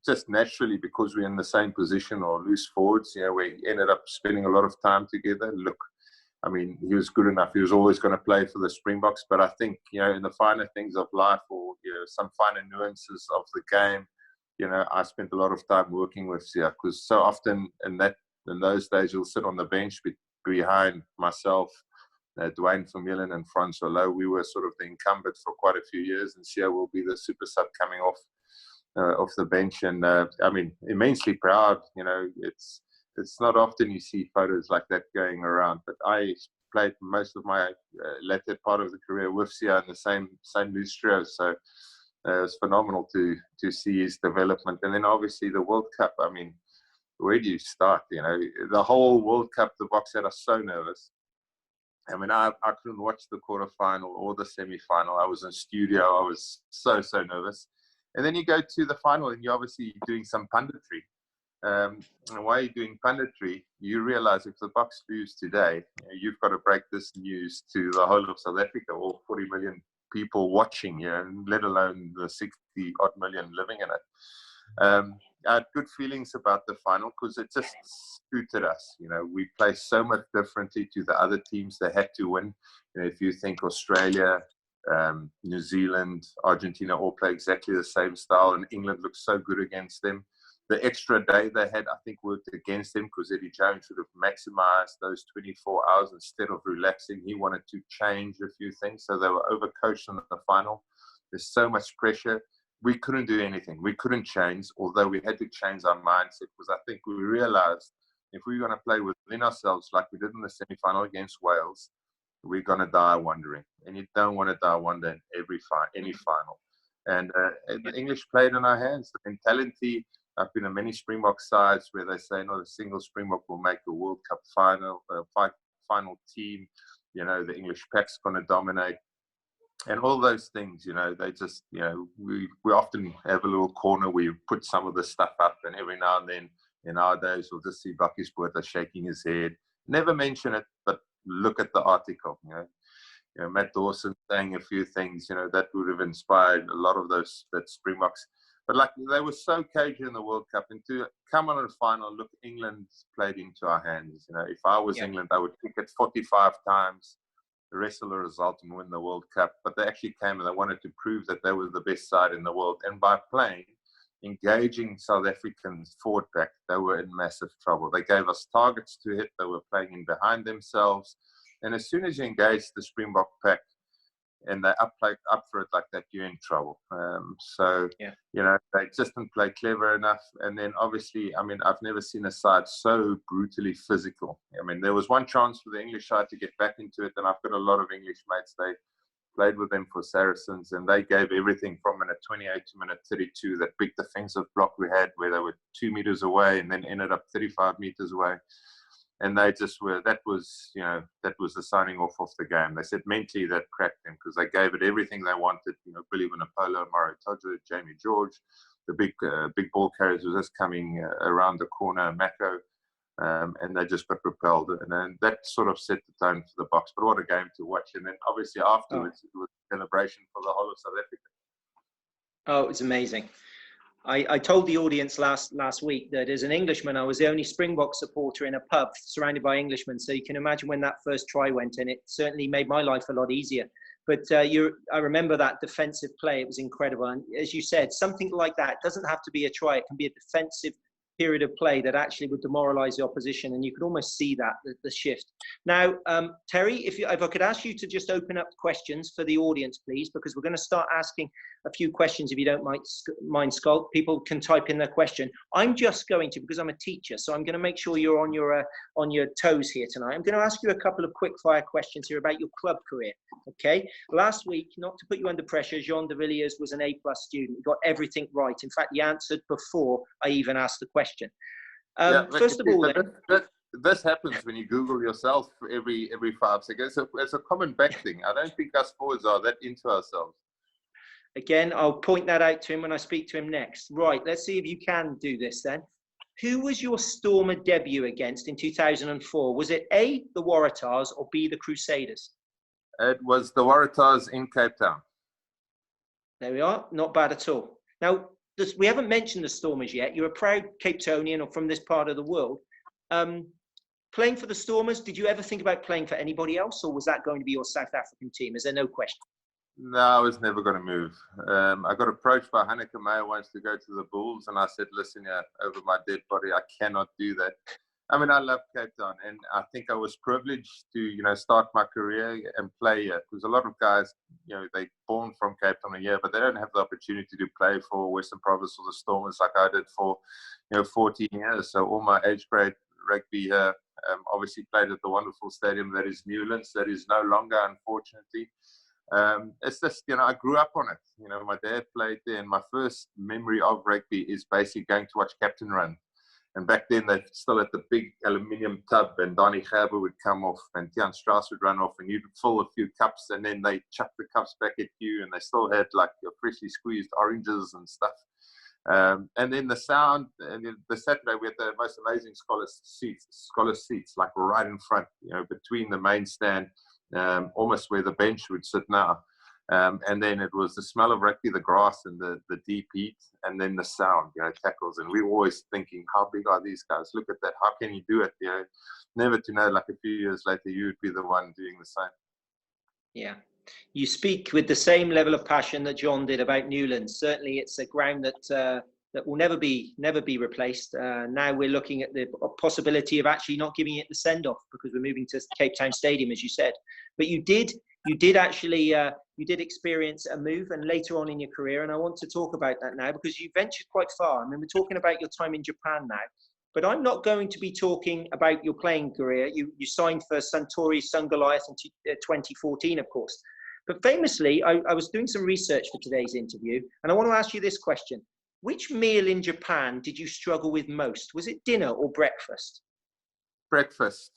just naturally, because we're in the same position or loose forwards, we ended up spending a lot of time together. Look, I mean, he was good enough. He was always going to play for the Springboks. But I think, in the finer things of life, or some finer nuances of the game, I spent a lot of time working with Siya, because so often in those days, you'll sit on the bench behind myself Dwayne Vermeulen and Francois Lowe. We were sort of the incumbent for quite a few years, and Sia will be the super sub coming off the bench. And I mean, immensely proud. You know, it's not often you see photos like that going around. But I played most of my latter part of the career with Sia in the same loose trio, so it was phenomenal to see his development. And then obviously the World Cup. I mean, where do you start? You know, the whole World Cup, the box had us so nervous. I mean, I couldn't watch the quarterfinal or the semi-final. I was in studio. I was so nervous. And then you go to the final, and you're obviously doing some punditry. And while you're doing punditry, you realize if the Boks lose today, you've got to break this news to the whole of South Africa, all 40 million people watching, let alone the 60-odd million living in it. I had good feelings about the final because it just suited us. You know, we play so much differently to the other teams that had to win. You know, if you think Australia, New Zealand, Argentina all play exactly the same style, and England looks so good against them. The extra day they had, I think, worked against them because Eddie Jones should have maximized those 24 hours instead of relaxing. He wanted to change a few things, so they were overcoached in the final. There's so much pressure. We couldn't do anything. We couldn't change, although we had to change our mindset because I think we realized if we were going to play within ourselves like we did in the semi-final against Wales, we're going to die wondering. And you don't want to die wondering any final. And the English played in our hands. The mentality, I've been in many Springbok sides where they say not a single Springbok will make a World Cup final team. You know, the English pack's going to dominate. And all those things, you know, they just, you know, we often have a little corner where you put some of the stuff up, and every now and then in our days we'll just see Bucky Sporter shaking his head. Never mention it, but look at the article, you know, Matt Dawson saying a few things, you know, that would have inspired a lot of that Springboks. But like they were so cagey in the World Cup, and to come on a final, look, England played into our hands. You know, if I was England, I would kick it 45 times, wrestle the result and win the World Cup. But they actually came and they wanted to prove that they were the best side in the world. And by playing, engaging South Africans forward pack, they were in massive trouble. They gave us targets to hit. They were playing in behind themselves. And as soon as you engage the Springbok pack and they up for it like that, you're in trouble. You know, they just didn't play clever enough. And then obviously, I mean, I've never seen a side so brutally physical. I mean, there was one chance for the English side to get back into it, and I've got a lot of English mates. They played with them for Saracens, and they gave everything from minute 28 to minute 32. That big defensive block we had where they were 2 meters away and then ended up 35 meters away. And they just were, that was the signing off of the game. They said mentally that cracked them because they gave it everything they wanted. You know, Billy Vunipola, Mario Tojo, Jamie George, the big ball carriers was just coming around the corner, Mako, and they just got repelled. And then that sort of set the tone for the Boks. But what a game to watch. And then obviously afterwards, it was a celebration for the whole of South Africa. Oh, it was amazing. I told the audience last week that as an Englishman, I was the only Springbok supporter in a pub surrounded by Englishmen. So you can imagine when that first try went in, it certainly made my life a lot easier. But I remember that defensive play. It was incredible. And as you said, something like that doesn't have to be a try. It can be a defensive period of play that actually would demoralize the opposition. And you could almost see that, the shift. Now, Terry, if I could ask you to just open up questions for the audience, please, because we're going to start asking a few questions, if you don't mind, Schalk. People can type in their question. I'm just going to, because I'm a teacher, so I'm going to make sure you're on your toes here tonight. I'm going to ask you a couple of quick fire questions here about your club career. Okay. Last week, not to put you under pressure, Jean de Villiers was an A+ student. He got everything right. In fact, he answered before I even asked the question. First of all, this happens when you Google yourself every 5 seconds. It's a common back thing. I don't think us forwards are that into ourselves. Again, I'll point that out to him when I speak to him next. Right, let's see if you can do this then. Who was your Stormer debut against in 2004? Was it A, the Waratahs, or B, the Crusaders? It was the Waratahs in Cape Town. There we are. Not bad at all. Now, we haven't mentioned the Stormers yet. You're a proud Cape Townian or from this part of the world. Playing for the Stormers, did you ever think about playing for anybody else, or was that going to be your South African team? Is there no question? No, I was never going to move. I got approached by Handicap once to go to the Bulls, and I said, listen, over my dead body, I cannot do that. I mean, I love Cape Town, and I think I was privileged to, start my career and play here. Because a lot of guys, they're born from Cape Town here, but they don't have the opportunity to play for Western Province or the Stormers like I did for, 14 years. So all my age grade rugby here, obviously played at the wonderful stadium that is Newlands, that is no longer, unfortunately. It's just, I grew up on it. My dad played there, and my first memory of rugby is basically going to watch Captain run. And back then, they still had the big aluminium tub, and Donnie Gerber would come off, and Tian Strauss would run off, and you'd fill a few cups, and then they chuck the cups back at you, and they still had like freshly squeezed oranges and stuff. And then the sound, and the Saturday we had the most amazing scholar seats, like right in front, between the main stand, almost where the bench would sit now. And then it was the smell of rugby, the grass, and the deep heat, and then the sound, tackles. And we were always thinking, how big are these guys? Look at that. How can you do it? Never to know, like a few years later, you would be the one doing the same. Yeah. You speak with the same level of passion that John did about Newlands. Certainly, it's a ground that will never be replaced. Now we're looking at the possibility of actually not giving it the send-off because we're moving to Cape Town Stadium, as you said. But you did experience a move, and later on in your career, and I want to talk about that now because you ventured quite far. I mean, we're talking about your time in Japan now, but I'm not going to be talking about your playing career. You signed for Suntory Sungoliath in 2014, of course. But famously, I was doing some research for today's interview, and I want to ask you this question. Which meal in Japan did you struggle with most? Was it dinner or breakfast? Breakfast.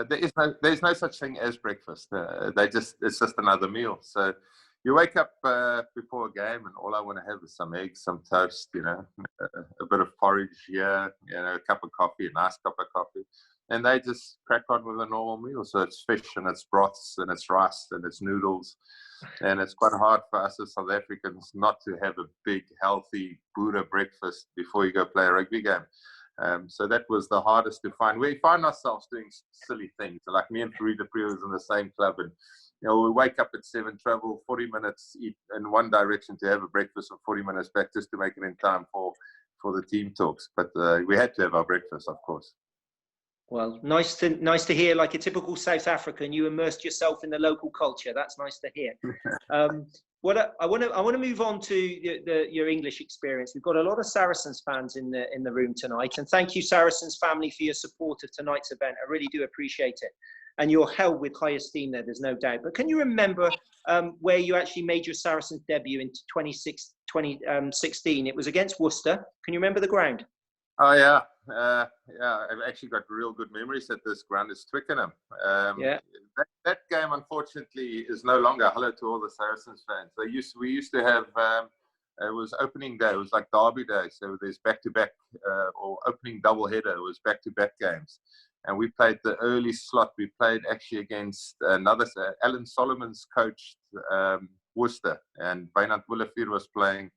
There's no such thing as breakfast. It's just another meal. So you wake up before a game, and all I want to have is some eggs, some toast, a bit of porridge, a cup of coffee, a nice cup of coffee, and they just crack on with a normal meal. So it's fish, and it's broths, and it's rice, and it's noodles, and it's quite hard for us as South Africans not to have a big, healthy Buddha breakfast before you go play a rugby game. So that was the hardest to find. We find ourselves doing silly things. Like me and Farida Priya was in the same club, and we wake up at 7, travel 40 minutes, eat in one direction to have a breakfast, and 40 minutes back just to make it in time for the team talks. But we had to have our breakfast, of course. Well, nice to hear. Like a typical South African, you immersed yourself in the local culture. That's nice to hear. What I want to move on to your English experience. We've got a lot of Saracens fans in the room tonight, and thank you, Saracens family, for your support of tonight's event. I really do appreciate it, and you're held with high esteem there. There's no doubt. But can you remember where you actually made your Saracens debut in 2016? It was against Worcester. Can you remember the ground? Oh yeah. I've actually got real good memories at this ground. It's Twickenham. That game, unfortunately, is no longer. Hello to all the Saracens fans. We used to have. It was opening day. It was like Derby day. So there's back-to-back or opening double header. It was back-to-back games, and we played the early slot. We played actually against another. Alan Solomon's coached Worcester, and Wynand Willefeer was playing.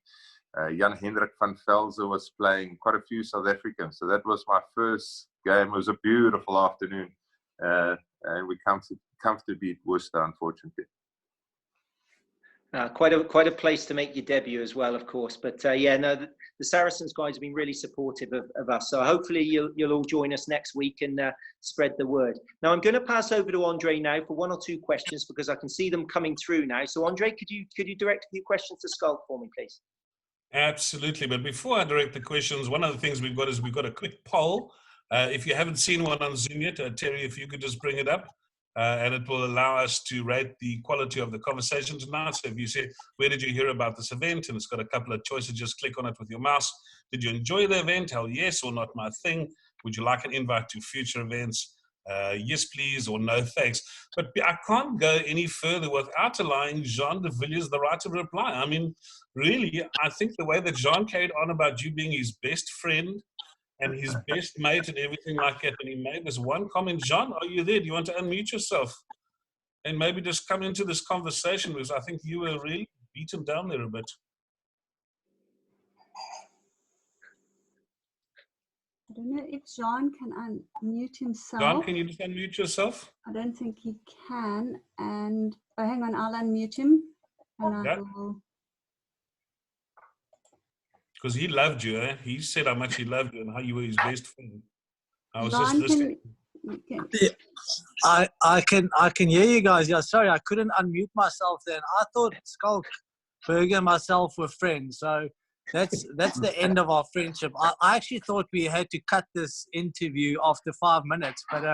Jan Hendrik van Velze was playing, quite a few South Africans. So that was my first game. It was a beautiful afternoon. And we come to beat Worcester, unfortunately. Quite a place to make your debut as well, of course. But the Saracens guys have been really supportive of us. So hopefully you'll all join us next week and spread the word. Now I'm going to pass over to Andre now for 1 or 2 questions because I can see them coming through now. So Andre, could you direct a few questions to Schalk for me, please? Absolutely. But before I direct the questions, one of the things we've got a quick poll. If you haven't seen one on Zoom yet, Terry, if you could just bring it up, and it will allow us to rate the quality of the conversation tonight. So if you say, where did you hear about this event? And it's got a couple of choices. Just click on it with your mouse. Did you enjoy the event? Hell yes, or not my thing. Would you like an invite to future events? Yes, please, or no, thanks. But I can't go any further without allowing Jean de Villiers the right to reply. I mean, really, I think the way that Jean carried on about you being his best friend and his best mate and everything like that, and he made this one comment. Jean, are you there? Do you want to unmute yourself and maybe just come into this conversation? Because I think you were really beaten down there a bit. I don't know if Jean can unmute himself. Jean, can you just unmute yourself? I don't think he can. And hang on, I'll unmute him. And I will. Because he loved you, eh? He said how much he loved you and how you were his best friend. I was Ron, just listening. Yeah, I can hear you guys. Yeah, sorry, I couldn't unmute myself then. I thought Schalk, Berger, and myself were friends. So that's the end of our friendship. I actually thought we had to cut this interview after 5 minutes, but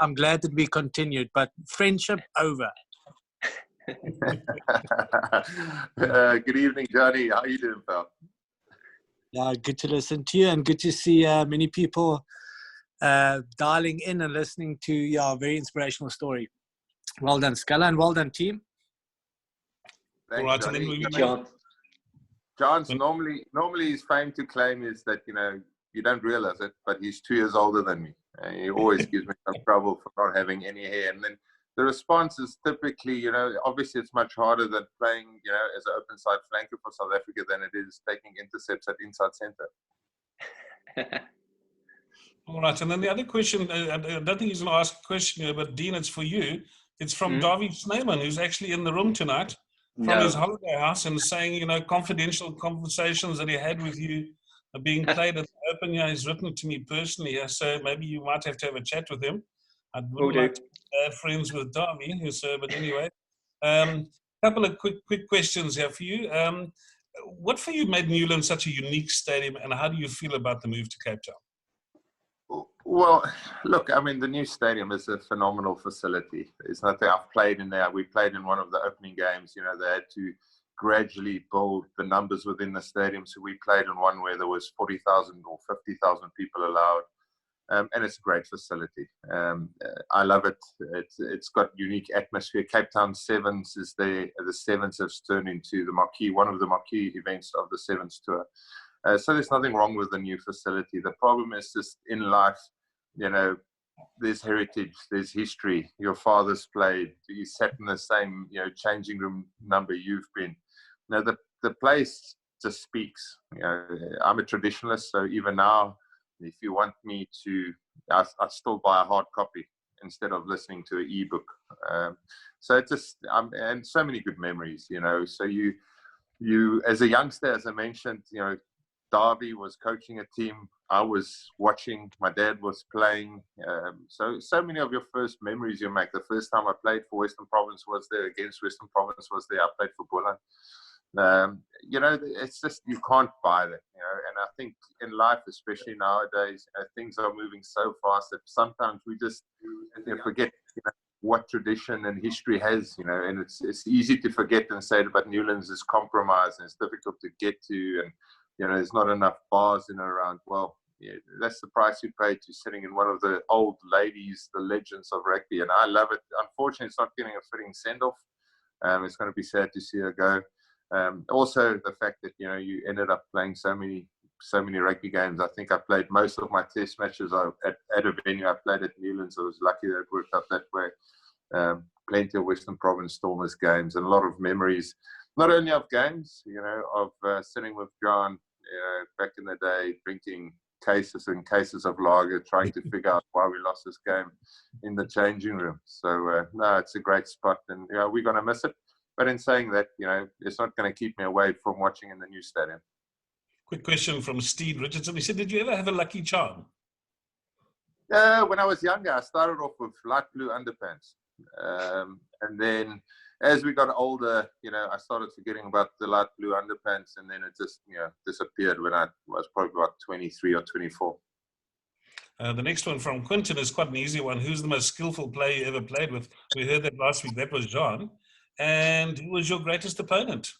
I'm glad that we continued. But friendship over. Good evening, Johnny. How you doing, pal? Yeah, good to listen to you and good to see many people dialing in and listening to your very inspirational story. Well done, Scala, and well done, team. Thanks, All right, Johnny. and then we John. John's normally his claim to claim is that, you know, you don't realize it, but he's 2 years older than me. And he always gives me some trouble for not having any hair. And then the response is typically, you know, obviously it's much harder than playing, you know, as an open side flanker for South Africa than it is taking intercepts at inside centre. All right, and then the other question, I don't think he's going to ask a question here, but Dean, it's for you. It's from Davy Snyman, who's actually in the room tonight from his holiday house, and saying, you know, confidential conversations that he had with you are being played at the Open. Yeah, he's written to me personally, so maybe you might have to have a chat with him. I wouldn't like to be bad friends with Davy, but anyway. Couple of quick questions here for you. What for you made Newland such a unique stadium, and how do you feel about the move to Cape Town? Well, look, I mean, the new stadium is a phenomenal facility. It's nothing. I've played in there. We played in one of the opening games. You know, they had to gradually build the numbers within the stadium. So we played in one where there was 40,000 or 50,000 people allowed. And it's a great facility. I love it. It's got unique atmosphere. Cape Town Sevens is there. The Sevens have turned into the marquee, one of the marquee events of the Sevens tour. So there's nothing wrong with the new facility. The problem is just in life, you know, there's heritage, there's history. Your father's played. You sat in the same, you know, changing room number you've been. You know, the place just speaks. You know, I'm a traditionalist, so even now, if you want me to, I still buy a hard copy instead of listening to an ebook. So it's just, and so many good memories, you know. So you as a youngster, as I mentioned, you know, Darby was coaching a team. I was watching. My dad was playing. So many of your first memories you make. The first time I played for Western Province was there. Against Western Province was there. I played for Boland. You know, it's just, you can't buy that, you know. And I think in life, especially nowadays, things are moving so fast that sometimes we just forget, you know, what tradition and history has, you know. And it's easy to forget and say, but Newlands is compromised and it's difficult to get to, and you know, there's not enough bars in and around. Well, yeah, that's the price you pay to sitting in one of the old ladies, the legends of rugby, and I love it. Unfortunately, it's not getting a fitting send-off. It's going to be sad to see her go. Also, the fact that, you know, you ended up playing so many rugby games. I think I played most of my test matches at a venue. I played at Newlands. I was lucky that it worked out that way. Plenty of Western Province Stormers games and a lot of memories, not only of games, you know, of sitting with John, you know, back in the day, drinking cases and cases of lager, trying to figure out why we lost this game in the changing room. So, no, it's a great spot, and you know, we're going to miss it. But in saying that, you know, it's not going to keep me away from watching in the new stadium. Quick question from Steve Richardson. He said, did you ever have a lucky charm? When I was younger, I started off with light blue underpants. And then as we got older, you know, I started forgetting about the light blue underpants, and then it just, you know, disappeared when I was probably about 23 or 24. The next one from Quinton is quite an easy one. Who's the most skillful player you ever played with? We heard that last week. That was John. And who was your greatest opponent?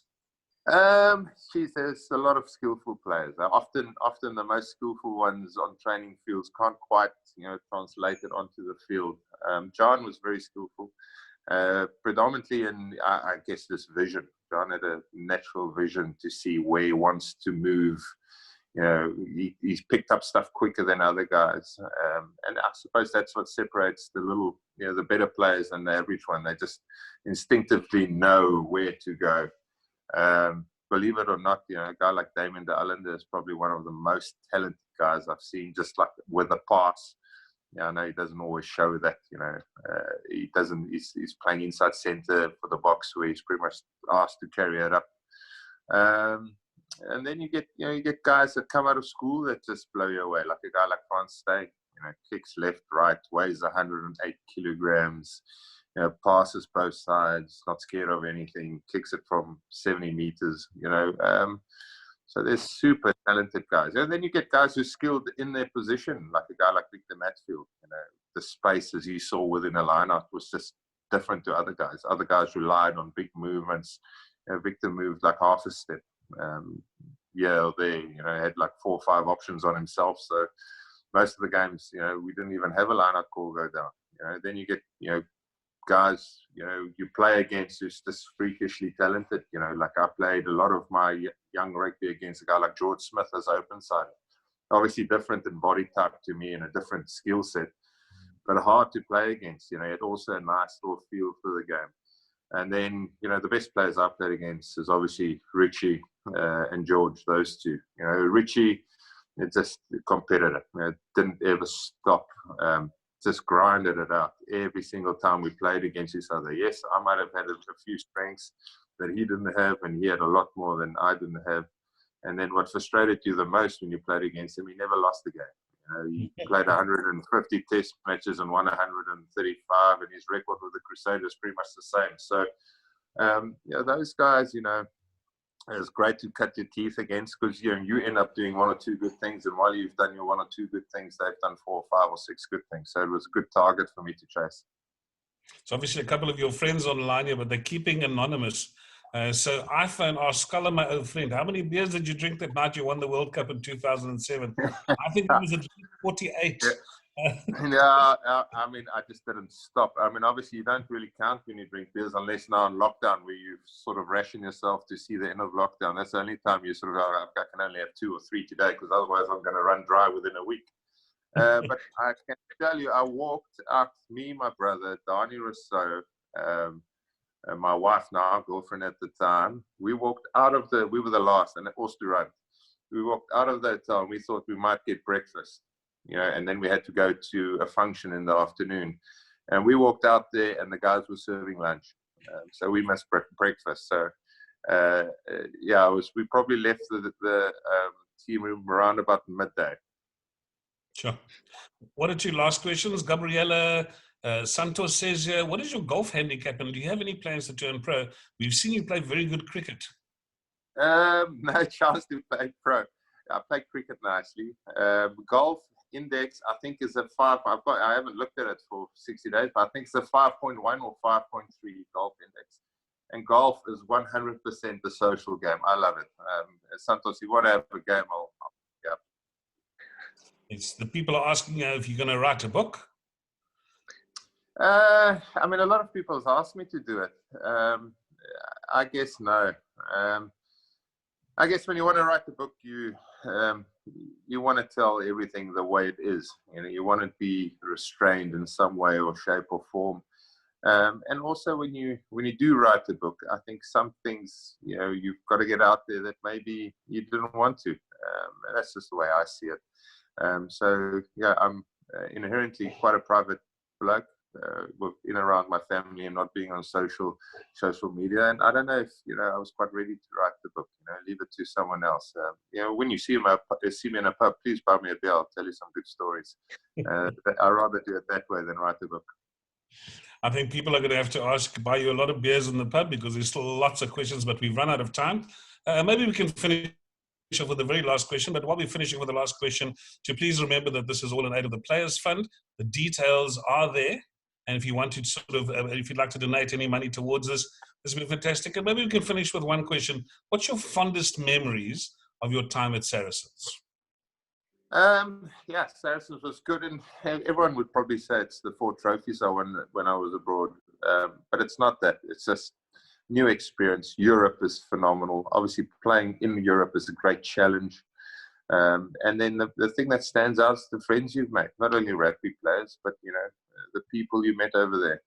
Geez, there's a lot of skillful players. Often the most skillful ones on training fields can't quite, you know, translate it onto the field. John was very skillful, predominantly in, I guess, this vision. John had a natural vision to see where he wants to move. You know, he's picked up stuff quicker than other guys. And I suppose that's what separates the little, you know, the better players than the average one. They just instinctively know where to go. Believe it or not, you know, a guy like Damien de Allende is probably one of the most talented guys I've seen, just like with a pass. Yeah, I know he doesn't always show that, you know. He's playing inside centre for the box where he's pretty much asked to carry it up. And then you get guys that come out of school that just blow you away, like a guy like Franz Stay. kicks left, right, weighs 108 kilograms, passes both sides, not scared of anything, kicks it from 70 meters, so they're super talented guys. And then you get guys who are skilled in their position, like a guy like Victor Matfield. The space, as you saw within a lineout, was just different to other guys. Other guys relied on big movements. Victor moved like half a step. Had like 4 or 5 options on himself. So most of the games, we didn't even have a lineout call go down. Then you get, guys, you play against who's just freakishly talented. Like I played a lot of my young rugby against a guy like George Smith as open side. Obviously different in body type to me and a different skill set, but hard to play against. He had also a nice little feel for the game. And then, the best players I played against is obviously Richie and George, those two. Richie, just a competitor, didn't ever stop. Just grinded it out every single time we played against each other. Yes, I might have had a few strengths that he didn't have, and he had a lot more than I didn't have. And then what frustrated you the most when you played against him, he never lost the game. He played 150 test matches and won 135, and his record with the Crusaders is pretty much the same. So, those guys, it's great to cut your teeth against, because you end up doing 1 or 2 good things, and while you've done your 1 or 2 good things, they've done 4 or 5 or 6 good things. So it was a good target for me to chase. So obviously a couple of your friends online here, but they're keeping anonymous. So iPhone asked, Skull, my old friend, how many beers did you drink that night you won the World Cup in 2007? I think it was at 48. I just didn't stop. Obviously you don't really count when you drink beers, unless now in lockdown, where you sort of ration yourself to see the end of lockdown. That's the only time you sort of go, I can only have 2 or 3 today, because otherwise I'm going to run dry within a week. But I can tell you, I walked out, me, my brother, Dani Rousseau, and my wife now, girlfriend at the time, we walked out of we were the last, and Oosterrand. We walked out of the hotel, and we thought we might get breakfast. And then we had to go to a function in the afternoon. And we walked out there, and the guys were serving lunch. So we missed breakfast. So, we probably left the team room around about midday. Sure. What are 2 last questions? Gabriela Santos says, what is your golf handicap, and do you have any plans to turn pro? We've seen you play very good cricket. No chance to play pro. I play cricket nicely. Golf index, I think, is a 5. I haven't looked at it for 60 days, but I think it's a 5.1 or 5.3 golf index. And golf is 100% the social game. I love it. Santos, you want to have a game, yeah. It's the people are asking if you're going to write a book. A lot of people have asked me to do it. I guess no. I guess when you want to write the book, you want to tell everything the way it is. You want to be restrained in some way or shape or form. And also when you do write the book, I think some things, you've got to get out there that maybe you didn't want to. That's just the way I see it. I'm inherently quite a private bloke. In around my family and not being on social media, and I don't know if I was quite ready to write the book. Leave it to someone else. When you see me in a pub, please buy me a beer. I'll tell you some good stories. I'd rather do it that way than write the book. I think people are going to have to buy you a lot of beers in the pub, because there's still lots of questions, but we've run out of time. Maybe we can finish off with the very last question, but while we're finishing with the last question, to please remember that this is all in aid of the Players Fund. The details are there. And if you want to if you'd like to donate any money towards this would be fantastic. And maybe we can finish with one question. What's your fondest memories of your time at Saracens? Saracens was good. And everyone would probably say it's the 4 trophies I won when I was abroad. But it's not that. It's just new experience. Europe is phenomenal. Obviously, playing in Europe is a great challenge. And then the thing that stands out is the friends you've made. Not only rugby players, but, the people you met over there.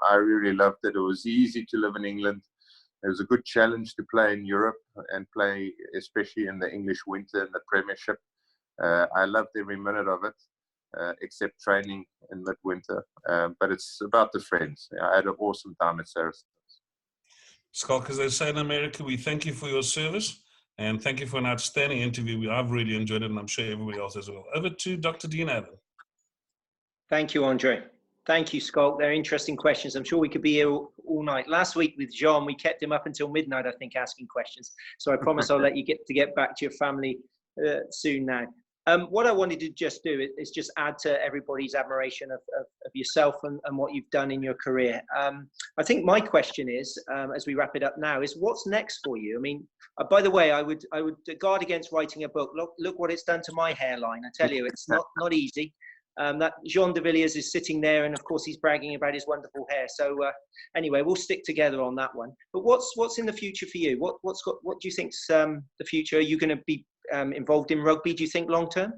I really loved it. It was easy to live in England. It was a good challenge to play in Europe and play, especially in the English winter in the Premiership. I loved every minute of it, except training in midwinter. But it's about the friends. I had an awesome time at Saracens. Schalk, as they say in America, we thank you for your service and thank you for an outstanding interview. I've really enjoyed it, and I'm sure everybody else as well. Over to Dr. Dean Allen. Thank you, Andre. Thank you, Schalk. They're interesting questions. I'm sure we could be here all night. Last week with Jean, we kept him up until midnight, I think, asking questions. So I promise I'll let you get back to your family soon now. What I wanted to just do is just add to everybody's admiration of yourself and what you've done in your career. I think my question is, as we wrap it up now, is what's next for you? I mean, by the way, I would guard against writing a book. Look what it's done to my hairline. I tell you, it's not easy. That Jean de Villiers is sitting there, and of course he's bragging about his wonderful hair. So anyway, we'll stick together on that one. But what's in the future for you? What do you think's the future? Are you going to be involved in rugby, do you think, long term?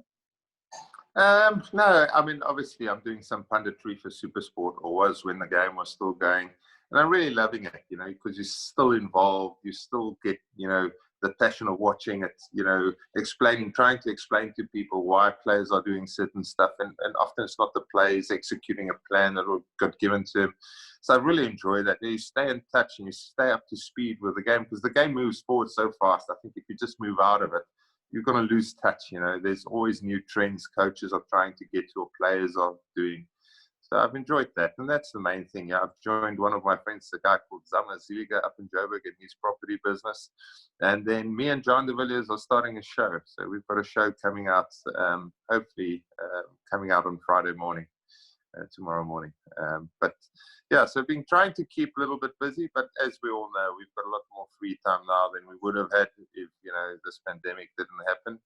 No, I mean, obviously I'm doing some punditry for SuperSport, or was when the game was still going, and I'm really loving it, you know, because you're still involved, you still get, you know, the passion of watching it, you know, trying to explain to people why players are doing certain stuff, and often it's not the players executing a plan that got given to them. So I really enjoy that. You stay in touch and you stay up to speed with the game, because the game moves forward so fast. I think if you just move out of it, you're going to lose touch. You know, there's always new trends coaches are trying to get to, or players are doing. So I've enjoyed that, and that's the main thing. Yeah, I've joined one of my friends, a guy called Zama Ziliga up in Joburg, in his property business. And then me and John de Villiers are starting a show. So we've got a show coming out, hopefully coming out on Friday morning, tomorrow morning. But yeah, so I've been trying to keep a little bit busy, but as we all know, we've got a lot more free time now than we would have had if, you know, this pandemic didn't happen.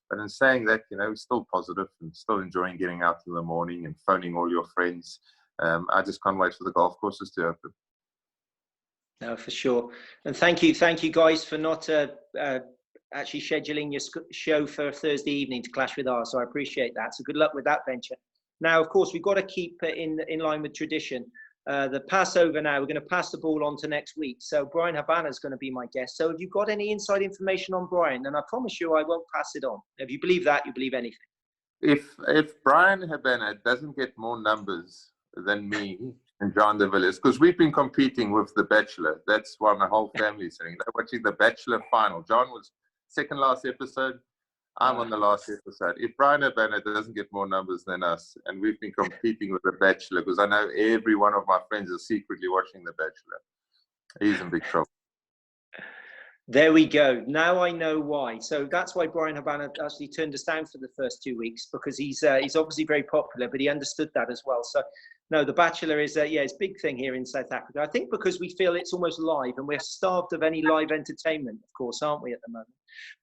But in saying that, you know, we're still positive and still enjoying getting out in the morning and phoning all your friends. I just can't wait for the golf courses to open. No, for sure. And thank you guys for not actually scheduling your show for Thursday evening to clash with ours. So I appreciate that. So good luck with that venture. Now, of course, we've got to keep in line with tradition. The Passover now, we're going to pass the ball on to next week. So Brian Habana is going to be my guest. So have you got any inside information on Brian? And I promise you I won't pass it on. If you believe that, you believe anything. If Brian Habana doesn't get more numbers than me and John de Villiers, because we've been competing with The Bachelor. That's why my whole family is sitting. They're watching The Bachelor final. John was second last episode. I'm on the last episode. If Brian Habana doesn't get more numbers than us, and we've been competing with The Bachelor, because I know every one of my friends is secretly watching The Bachelor, he's in big trouble. There we go. Now I know why. So that's why Brian Habana actually turned us down for the first 2 weeks, because he's obviously very popular, but he understood that as well. So no, The Bachelor is it's a big thing here in South Africa. I think because we feel it's almost live, and we're starved of any live entertainment, of course, aren't we, at the moment?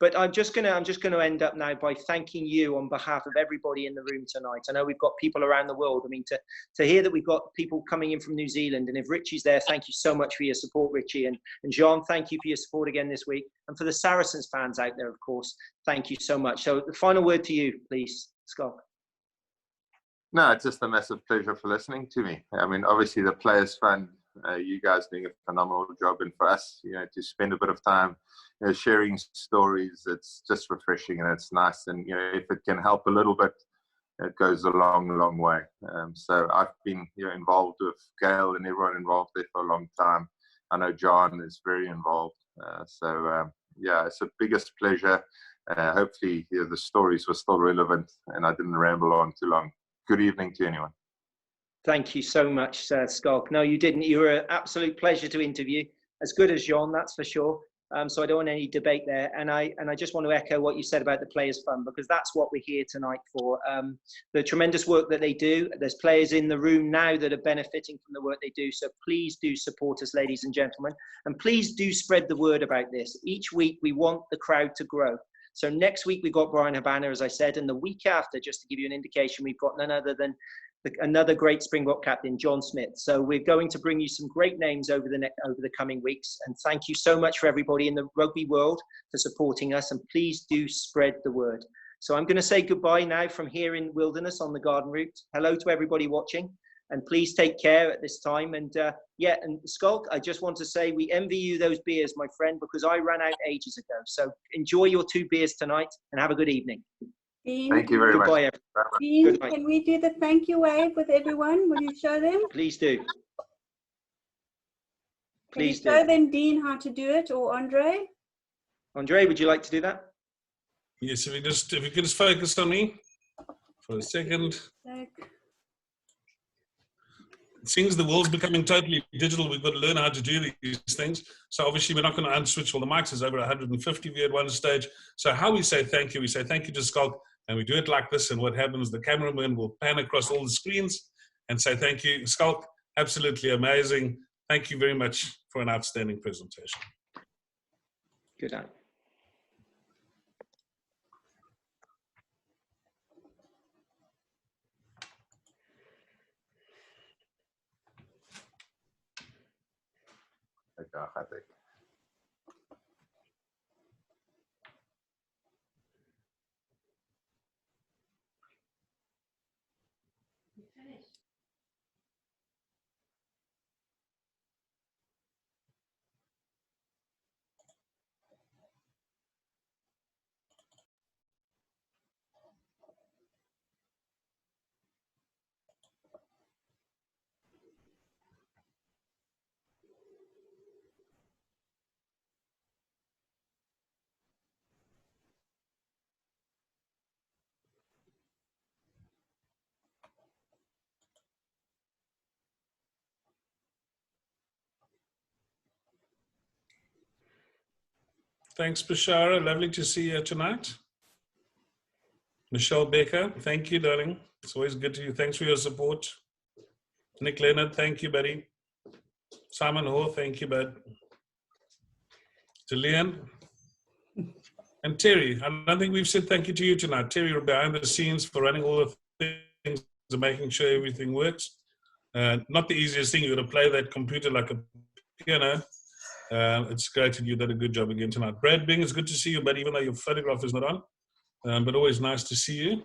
But I'm just gonna end up now by thanking you on behalf of everybody in the room tonight. I know we've got people around the world. I mean, to hear that we've got people coming in from New Zealand, and if Richie's there, thank you so much for your support, Richie, and Jean, thank you for your support again this week, and for the Saracens fans out there, of course, thank you so much. So the final word to you, please, Schalk. No, it's just a massive pleasure for listening to me. I mean, obviously the Players Fund, you guys doing a phenomenal job, and for us, you know, to spend a bit of time, you know, sharing stories, it's just refreshing and it's nice. And you know, if it can help a little bit, it goes a long, long way. So I've been, you know, involved with Gail and everyone involved there for a long time. I know John is very involved. Yeah, it's a biggest pleasure. Hopefully, you know, the stories were still relevant and I didn't ramble on too long. Good evening to anyone. Thank you so much, Schalk. No, you didn't. You were an absolute pleasure to interview. As good as Jean, that's for sure. So I don't want any debate there. And I just want to echo what you said about the Players Fund, because that's what we're here tonight for. The tremendous work that they do. There's players in the room now that are benefiting from the work they do. So please do support us, ladies and gentlemen. And please do spread the word about this. Each week we want the crowd to grow. So next week we've got Brian Habana, as I said, and the week after, just to give you an indication, we've got none other than another great Springbok captain, John Smith. So we're going to bring you some great names over the coming weeks. And thank you so much for everybody in the rugby world for supporting us. And please do spread the word. So I'm going to say goodbye now from here in Wilderness on the Garden Route. Hello to everybody watching. And please take care at this time. And and Schalk, I just want to say we envy you those beers, my friend, because I ran out ages ago. So enjoy your 2 beers tonight and have a good evening. Dean, thank you very much. Goodbye, Dean, can we do the thank you wave with everyone? Will you show them? Please do. Please do. Show them, Dean, how to do it, or Andre? Andre, would you like to do that? Yes, if you could just focus on me for a second. Seeing as the world's becoming totally digital, we've got to learn how to do these things. So obviously we're not going to unswitch all the mics. There's over 150 of you at one stage. So how we say thank you, we say thank you to Schalk, and we do it like this. And what happens, the cameraman will pan across all the screens and say thank you. Schalk, absolutely amazing. Thank you very much for an outstanding presentation. Good night. Thanks, Bashara. Lovely to see you tonight. Michelle Baker, thank you, darling. It's always good to you. Thanks for your support. Nick Leonard, thank you, buddy. Simon Ho, thank you, bud. To Leon. And Terry, I don't think we've said thank you to you tonight. Terry, you're behind the scenes for running all the things and making sure everything works. Not the easiest thing. You've got to play that computer like a piano. It's great that you did a good job again tonight. Brad Bing, it's good to see you, but even though your photograph is not on, but always nice to see you.